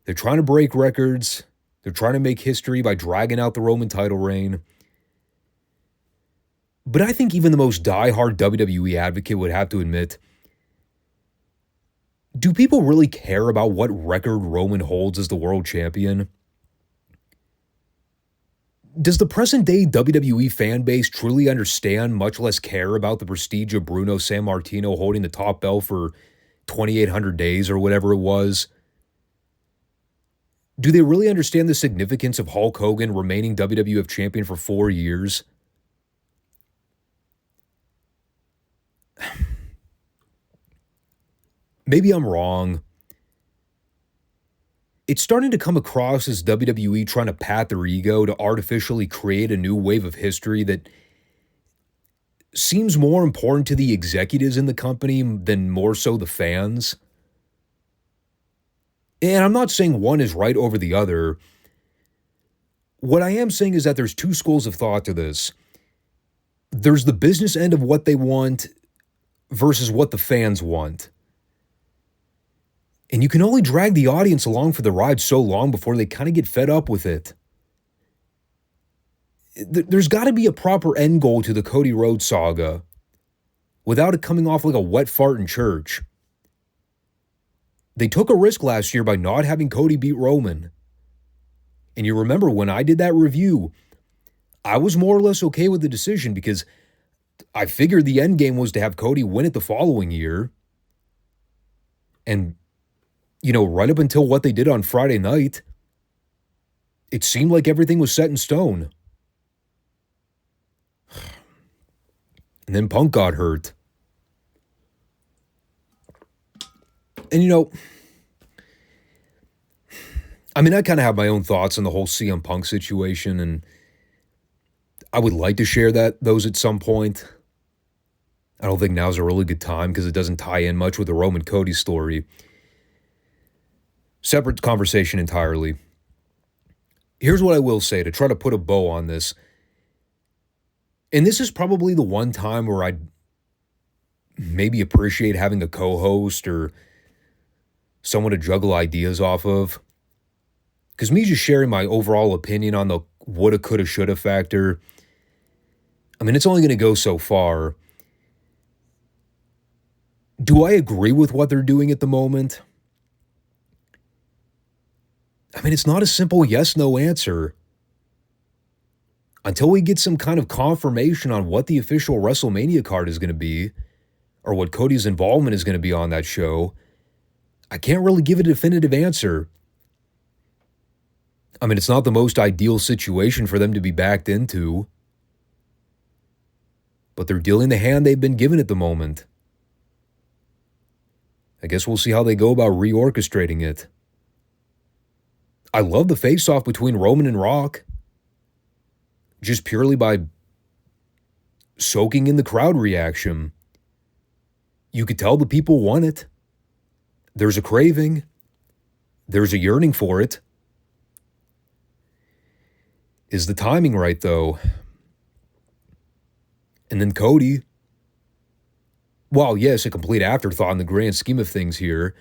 Speaker 1: they're trying to break records, they're trying to make history by dragging out the Roman title reign. But I think even the most diehard WWE advocate would have to admit, do people really care about what record Roman holds as the world champion? Does the present-day WWE fan base truly understand, much less care about the prestige of Bruno Sammartino holding the top belt for 2,800 days or whatever it was? Do they really understand the significance of Hulk Hogan remaining WWF champion for 4 years? Maybe I'm wrong. It's starting to come across as WWE trying to pat their ego to artificially create a new wave of history that seems more important to the executives in the company than more so the fans. And I'm not saying one is right over the other. What I am saying is that there's two schools of thought to this. There's the business end of what they want versus what the fans want. And you can only drag the audience along for the ride so long before they kind of get fed up with it. There's got to be a proper end goal to the Cody Rhodes saga without it coming off like a wet fart in church. They took a risk last year by not having Cody beat Roman. And you remember when I did that review, I was more or less okay with the decision because I figured the end game was to have Cody win it the following year. And, right up until what they did on Friday night, it seemed like everything was set in stone. And then Punk got hurt. And I kind of have my own thoughts on the whole CM Punk situation, and I would like to share those at some point. I don't think now's a really good time because it doesn't tie in much with the Roman Cody story. Separate conversation entirely. Here's what I will say to try to put a bow on this. And this is probably the one time where I'd maybe appreciate having a co-host or someone to juggle ideas off of. Because me just sharing my overall opinion on the woulda, coulda, shoulda factor, it's only going to go so far. Do I agree with what they're doing at the moment? It's not a simple yes-no answer. Until we get some kind of confirmation on what the official WrestleMania card is going to be, or what Cody's involvement is going to be on that show, I can't really give a definitive answer. It's not the most ideal situation for them to be backed into, but they're dealing the hand they've been given at the moment. I guess we'll see how they go about reorchestrating it. I love the face-off between Roman and Rock, just purely by soaking in the crowd reaction. You could tell the people want it. There's a craving. There's a yearning for it. Is the timing right, though? And then Cody, while yes, a complete afterthought in the grand scheme of things here,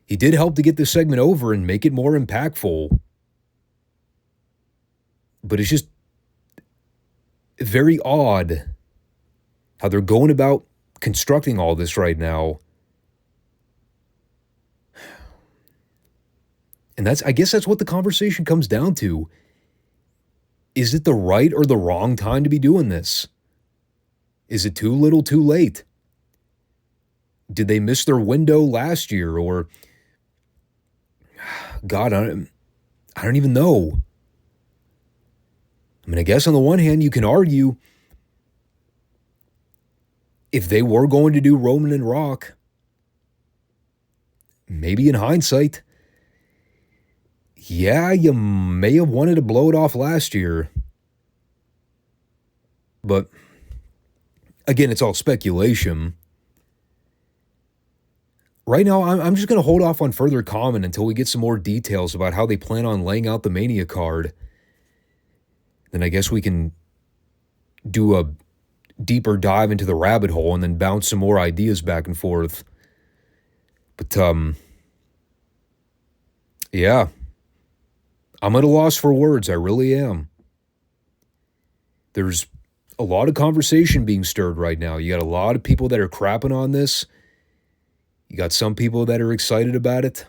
Speaker 1: he did help to get this segment over and make it more impactful. But it's just very odd how they're going about constructing all this right now. And I guess that's what the conversation comes down to. Is it the right or the wrong time to be doing this? Is it too little too late? Did they miss their window last year? Or, God, I don't even know. I guess on the one hand, you can argue if they were going to do Roman and Rock, maybe in hindsight, yeah, you may have wanted to blow it off last year. But, again, it's all speculation. Right now, I'm just going to hold off on further comment until we get some more details about how they plan on laying out the Mania card. Then I guess we can do a deeper dive into the rabbit hole and then bounce some more ideas back and forth. But, yeah. I'm at a loss for words. I really am. There's a lot of conversation being stirred right now. You got a lot of people that are crapping on this. You got some people that are excited about it.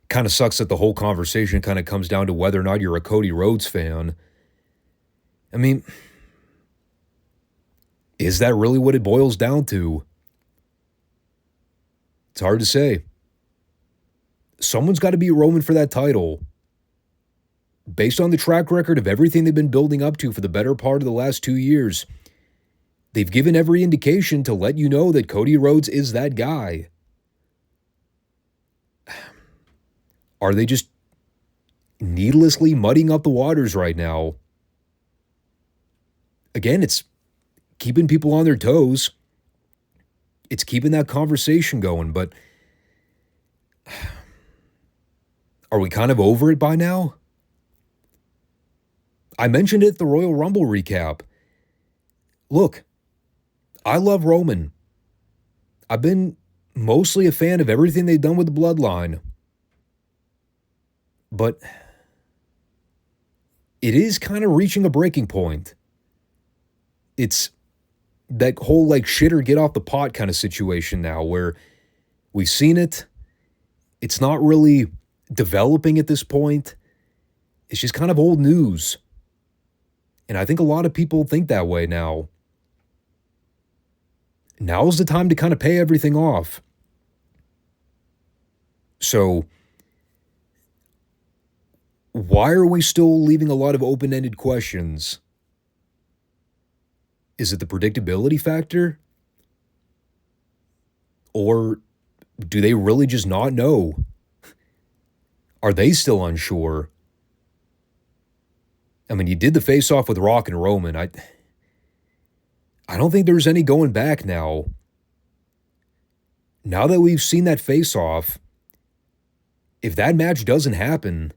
Speaker 1: Kind of sucks that the whole conversation kind of comes down to whether or not you're a Cody Rhodes fan. Is that really what it boils down to? It's hard to say. Someone's got to beat Roman for that title. Based on the track record of everything they've been building up to for the better part of the last 2 years, they've given every indication to let you know that Cody Rhodes is that guy. Are they just needlessly muddying up the waters right now? Again, it's keeping people on their toes. It's keeping that conversation going, but are we kind of over it by now? I mentioned it at the Royal Rumble recap. Look, I love Roman. I've been mostly a fan of everything they've done with the Bloodline. But it is kind of reaching a breaking point. It's that whole like shit or get off the pot kind of situation now where we've seen it. It's not really developing at this point. It's just kind of old news. And I think a lot of people think that way now. Now's the time to kind of pay everything off. So, why are we still leaving a lot of open-ended questions? Is it the predictability factor? Or do they really just not know? Are they still unsure? I mean, you did the face-off with Rock and Roman. I don't think there's any going back now. Now that we've seen that face-off, if that match doesn't happen,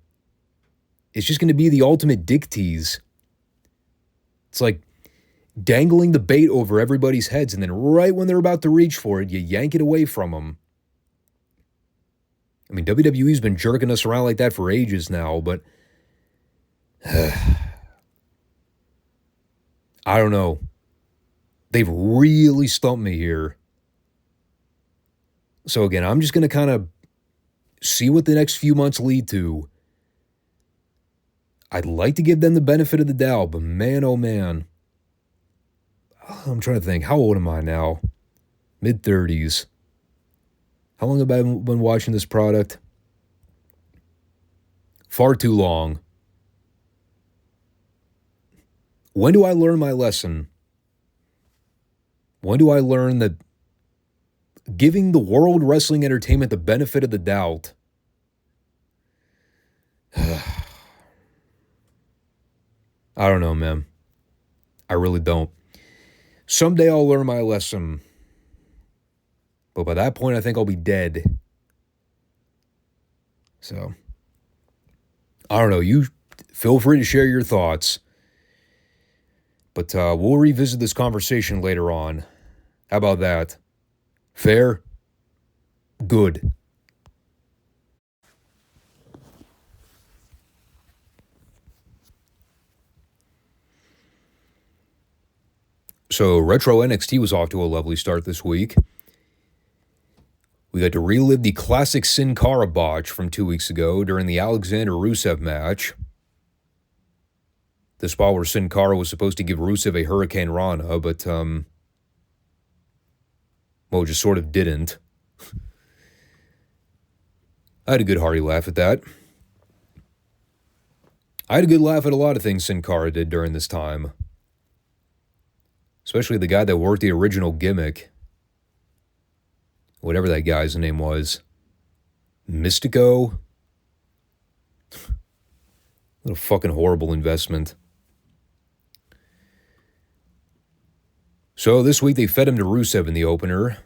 Speaker 1: it's just going to be the ultimate dick tease. It's like dangling the bait over everybody's heads, and then right when they're about to reach for it, you yank it away from them. I mean, WWE's been jerking us around like that for ages now, but I don't know. They've really stumped me here. So again, I'm just going to kind of see what the next few months lead to. I'd like to give them the benefit of the doubt, but man, oh man. I'm trying to think, how old am I now? Mid-30s. How long have I been watching this product? Far too long. When do I learn my lesson? When do I learn that giving the World Wrestling Entertainment the benefit of the doubt? I don't know, man. I really don't. Someday I'll learn my lesson. But by that point, I think I'll be dead. So, I don't know. You feel free to share your thoughts. But we'll revisit this conversation later on. How about that? Fair? Good. So, Retro NXT was off to a lovely start this week. We got to relive the classic Sin Cara botch from 2 weeks ago during the Alexander Rusev match. The spot where Sin Cara was supposed to give Rusev a Hurricane Rana, but, well, just sort of didn't. I had a good hearty laugh at that. I had a good laugh at a lot of things Sin Cara did during this time. Especially the guy that worked the original gimmick. Whatever that guy's name was. Mystico? What a fucking horrible investment. So this week they fed him to Rusev in the opener.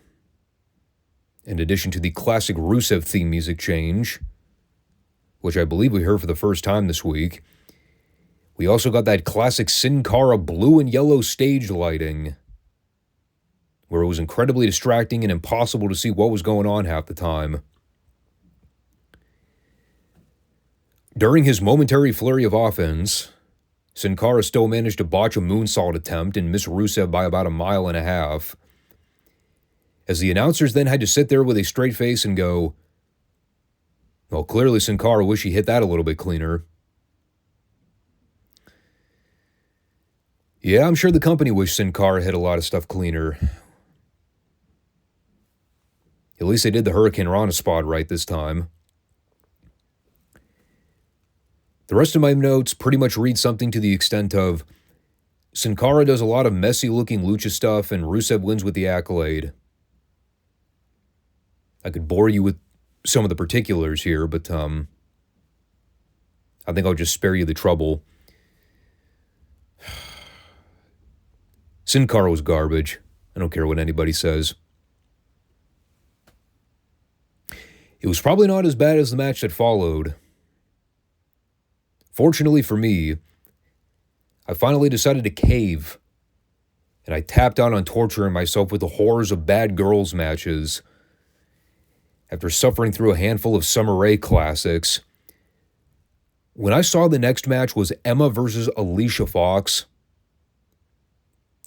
Speaker 1: In addition to the classic Rusev theme music change, which I believe we heard for the first time this week. We also got that classic Sin Cara blue and yellow stage lighting, where it was incredibly distracting and impossible to see what was going on half the time. During his momentary flurry of offense, Sin Cara still managed to botch a moonsault attempt and miss Rusev by about 1.5 miles. As the announcers then had to sit there with a straight face and go, well, clearly Sin Cara wish he hit that a little bit cleaner. Yeah, I'm sure the company wished Sin Cara hit a lot of stuff cleaner. At least they did the Hurricane Rana spot right this time. The rest of my notes pretty much read something to the extent of Sin Cara does a lot of messy-looking lucha stuff and Rusev wins with the accolade. I could bore you with some of the particulars here, but I think I'll just spare you the trouble. Sin Cara was garbage. I don't care what anybody says. It was probably not as bad as the match that followed. Fortunately for me, I finally decided to cave, and I tapped out on torturing myself with the horrors of bad girls matches. After suffering through a handful of Summer Rae classics, when I saw the next match was Emma versus Alicia Fox,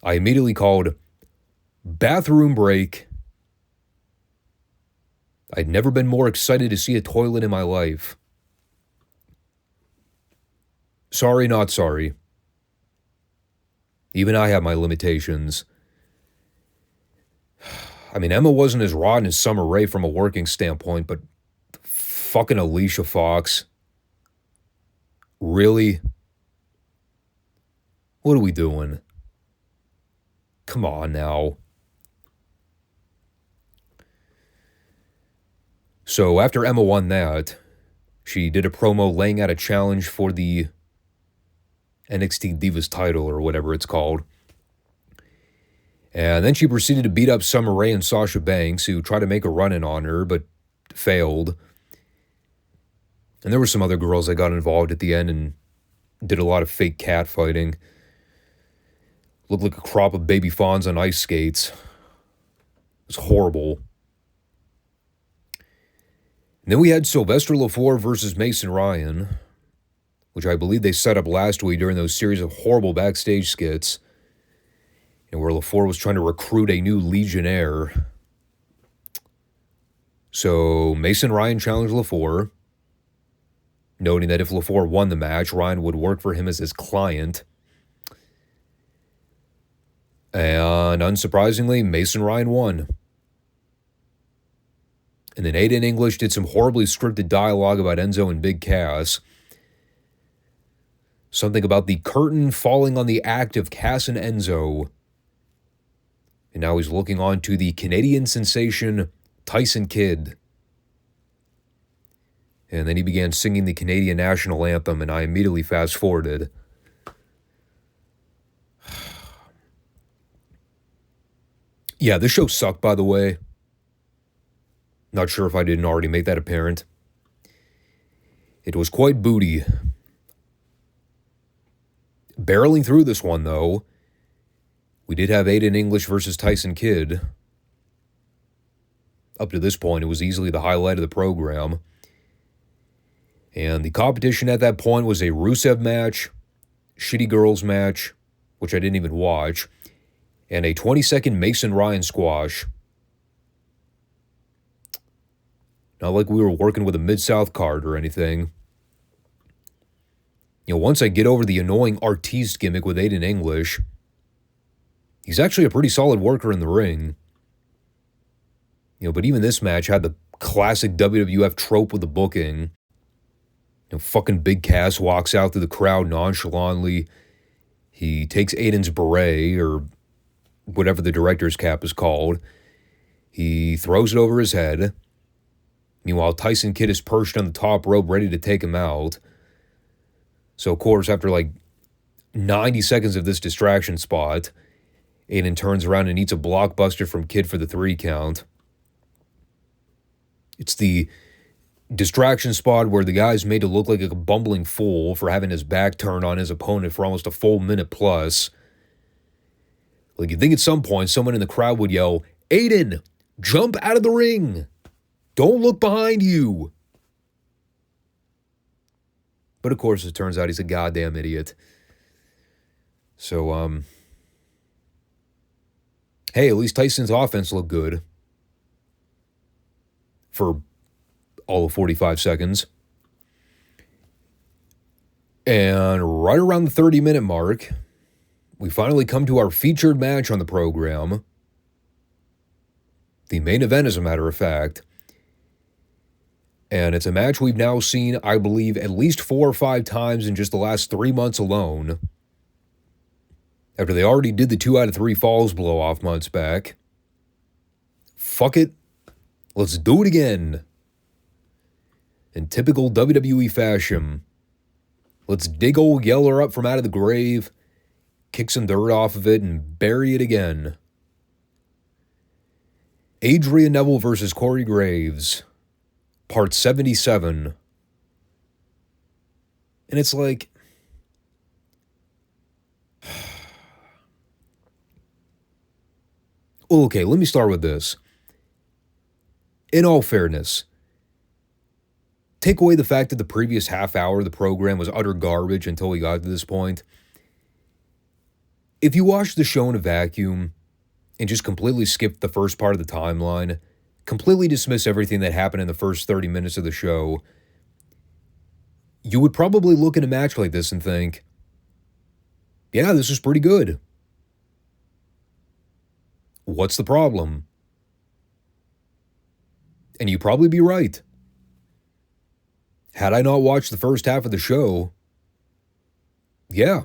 Speaker 1: I immediately called bathroom break. I'd never been more excited to see a toilet in my life. Sorry, not sorry. Even I have my limitations. I mean, Emma wasn't as rotten as Summer Rae from a working standpoint, but fucking Alicia Fox. Really? What are we doing? Come on now. So after Emma won that, she did a promo laying out a challenge for the NXT Divas title or whatever it's called. And then she proceeded to beat up Summer Rae and Sasha Banks, who tried to make a run-in on her, but failed. And there were some other girls that got involved at the end and did a lot of fake cat fighting. Looked like a crop of baby fawns on ice skates. It was horrible. And then we had Sylvester LaFour versus Mason Ryan, which I believe they set up last week during those series of horrible backstage skits, and where LaFour was trying to recruit a new Legionnaire. So Mason Ryan challenged LaFour, noting that if LaFour won the match, Ryan would work for him as his client. And unsurprisingly, Mason Ryan won. And then Aiden English did some horribly scripted dialogue about Enzo and Big Cass. Something about the curtain falling on the act of Cass and Enzo. And now he's looking on to the Canadian sensation Tyson Kidd. And then he began singing the Canadian national anthem, and I immediately fast-forwarded. Yeah, this show sucked, by the way. Not sure if I didn't already make that apparent. It was quite booty. Barreling through this one, though, we did have Aiden English versus Tyson Kidd. Up to this point, it was easily the highlight of the program. And the competition at that point was a Rusev match, Shitty Girls match, which I didn't even watch, and a 20-second Mason Ryan squash. Not like we were working with a Mid-South card or anything. You know, once I get over the annoying artiste gimmick with Aiden English, he's actually a pretty solid worker in the ring. You know, but even this match had the classic WWF trope with the booking. You know, fucking Big Cass walks out through the crowd nonchalantly. He takes Aiden's beret, or whatever the director's cap is called. He throws it over his head. Meanwhile, Tyson Kidd is perched on the top rope ready to take him out. So, of course, after like 90 seconds of this distraction spot, Aiden turns around and eats a blockbuster from Kidd for the 3 count. It's the distraction spot where the guy's made to look like a bumbling fool for having his back turned on his opponent for almost a full minute plus. Like, you'd think at some point someone in the crowd would yell, "Aiden, jump out of the ring! Don't look behind you!" But of course, it turns out he's a goddamn idiot. So, hey, at least Tyson's offense looked good. For all of 45 seconds. And right around the 30-minute mark, we finally come to our featured match on the program. The main event, as a matter of fact. And it's a match we've now seen, I believe, at least 4 or 5 times in just the last 3 months alone. After they already did the 2 out of 3 falls blow-off months back. Fuck it. Let's do it again. In typical WWE fashion. Let's dig old Yeller up from out of the grave kick some dirt off of it, and bury it again. Adrian Neville versus Corey Graves, part 77. And it's like, okay, let me start with this. In all fairness, take away the fact that the previous half hour of the program was utter garbage until we got to this point. If you watch the show in a vacuum and just completely skip the first part of the timeline, completely dismiss everything that happened in the first 30 minutes of the show, you would probably look at a match like this and think, yeah, this is pretty good. What's the problem? And you'd probably be right. Had I not watched the first half of the show, yeah,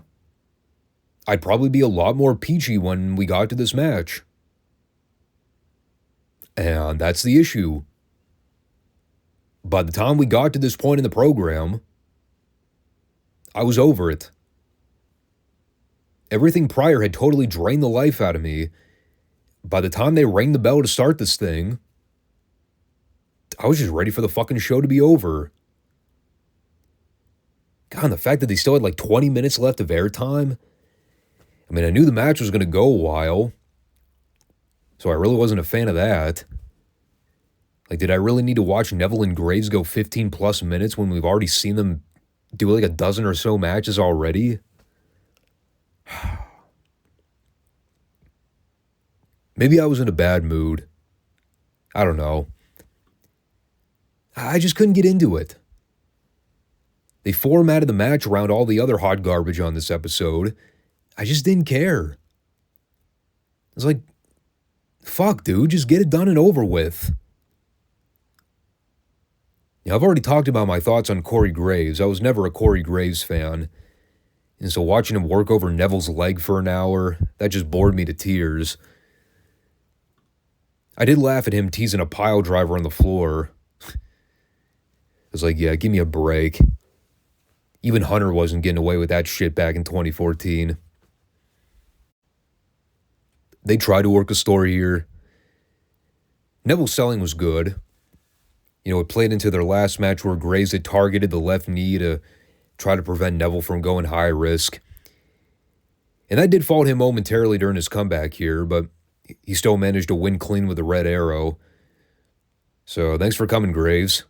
Speaker 1: I'd probably be a lot more peachy when we got to this match. And that's the issue. By the time we got to this point in the program, I was over it. Everything prior had totally drained the life out of me. By the time they rang the bell to start this thing, I was just ready for the fucking show to be over. God, and the fact that they still had like 20 minutes left of airtime. I mean, I knew the match was going to go a while, so I really wasn't a fan of that. Like, did I really need to watch Neville and Graves go 15 plus minutes when we've already seen them do like a dozen or so matches already? Maybe I was in a bad mood. I don't know. I just couldn't get into it. They formatted the match around all the other hot garbage on this episode. I just didn't care. It's like, fuck, dude, just get it done and over with. I've already talked about my thoughts on Corey Graves. I was never a Corey Graves fan. And so watching him work over Neville's leg for an hour, that just bored me to tears. I did laugh at him teasing a pile driver on the floor. I was like, yeah, give me a break. Even Hunter wasn't getting away with that shit back in 2014. They tried to work a story here. Neville's selling was good. You know, it played into their last match where Graves had targeted the left knee to try to prevent Neville from going high risk. And that did fault him momentarily during his comeback here, but he still managed to win clean with the red arrow. So thanks for coming, Graves.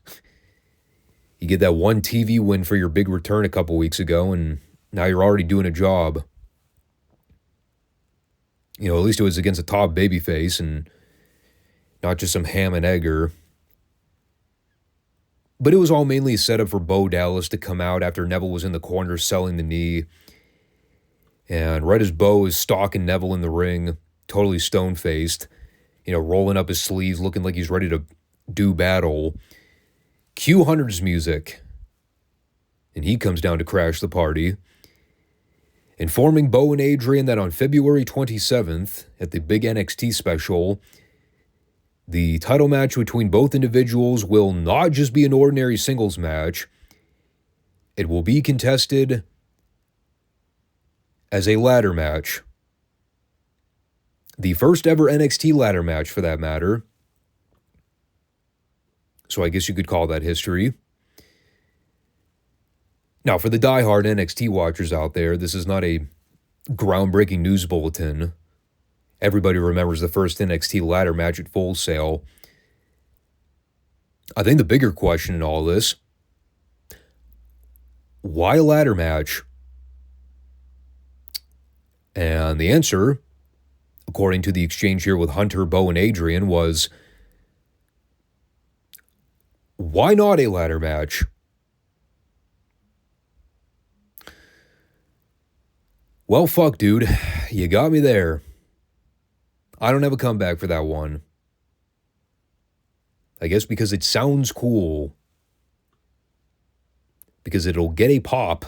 Speaker 1: You get that one TV win for your big return a couple weeks ago, and now you're already doing a job. You know, at least it was against a top babyface and not just some ham and egger. But it was all mainly a setup for Bo Dallas to come out after Neville was in the corner selling the knee. And right as Bo is stalking Neville in the ring, totally stone-faced, you know, rolling up his sleeves, looking like he's ready to do battle, cue Hunter's music. And he comes down to crash the party, informing Bo and Adrian that on February 27th, at the big NXT special, the title match between both individuals will not just be an ordinary singles match. It will be contested as a ladder match. The first ever NXT ladder match, for that matter. So I guess you could call that history. Now, for the diehard NXT watchers out there, this is not a groundbreaking news bulletin. Everybody remembers the first NXT ladder match at Full Sail. I think the bigger question in all this, why a ladder match? And the answer, according to the exchange here with Hunter, Bo, and Adrian, was, why not a ladder match? Well, fuck, dude. You got me there. I don't have a comeback for that one. I guess because it sounds cool. Because it'll get a pop.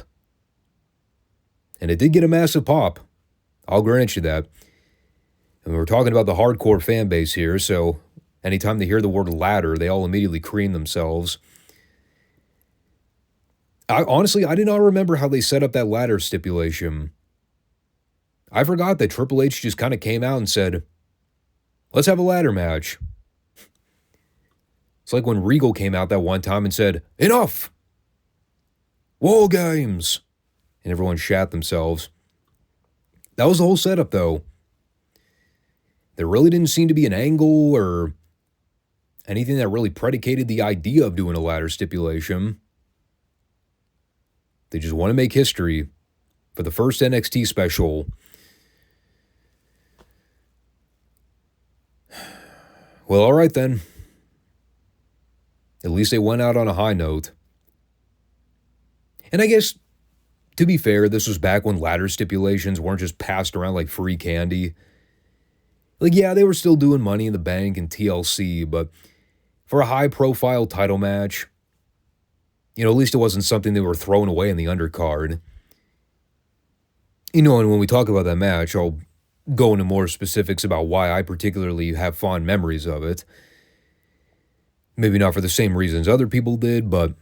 Speaker 1: And it did get a massive pop. I'll grant you that. And we're talking about the hardcore fan base here, so anytime they hear the word ladder, they all immediately cream themselves. Honestly, I did not remember how they set up that ladder stipulation. I forgot that Triple H just kind of came out and said, let's have a ladder match. It's like when Regal came out that one time and said, enough! War games! And everyone shat themselves. That was the whole setup, though. There really didn't seem to be an angle or anything that really predicated the idea of doing a ladder stipulation. They just want to make history for the first NXT special. Well, all right then. At least they went out on a high note. And I guess, to be fair, this was back when ladder stipulations weren't just passed around like free candy. Like, yeah, they were still doing Money in the Bank and TLC, but for a high-profile title match, at least it wasn't something they were throwing away in the undercard. And when we talk about that match, I'll go into more specifics about why I particularly have fond memories of it. Maybe not for the same reasons other people did, but,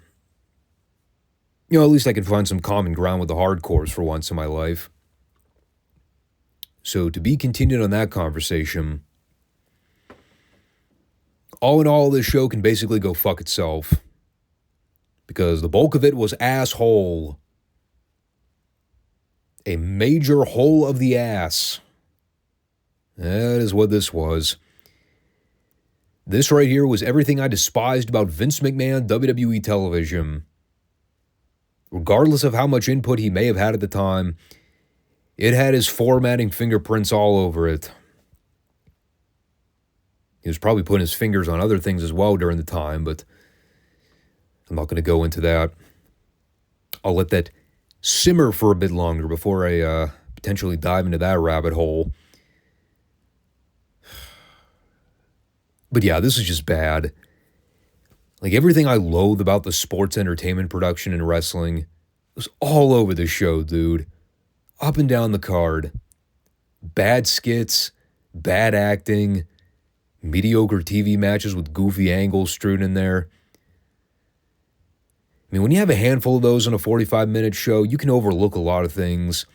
Speaker 1: at least I could find some common ground with the hardcores for once in my life. So to be continued on that conversation, all in all, this show can basically go fuck itself. Because the bulk of it was asshole. A major hole of the ass. That is what this was. This right here was everything I despised about Vince McMahon WWE television. Regardless of how much input he may have had at the time, it had his formatting fingerprints all over it. He was probably putting his fingers on other things as well during the time, but I'm not going to go into that. I'll let that simmer for a bit longer before I potentially dive into that rabbit hole. But yeah, this is just bad. Like, everything I loathe about the sports entertainment production in wrestling was all over the show, dude. Up and down the card. Bad skits, bad acting, mediocre TV matches with goofy angles strewn in there. I mean, when you have a handful of those on a 45-minute show, you can overlook a lot of things.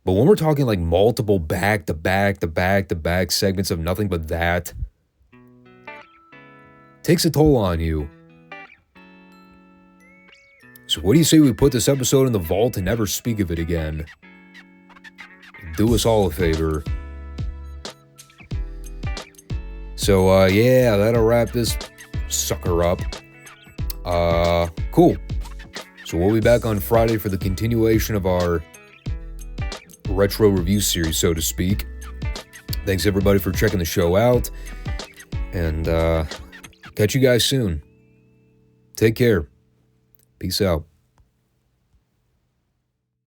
Speaker 1: But when we're talking like multiple back-to-back-to-back-to-back segments of nothing but that, takes a toll on you. So what do you say we put this episode in the vault and never speak of it again? Do us all a favor. So, yeah, that'll wrap this sucker up. Cool. So we'll be back on Friday for the continuation of our retro review series, so to speak. Thanks, everybody, for checking the show out. And, catch you guys soon. Take care. Peace out.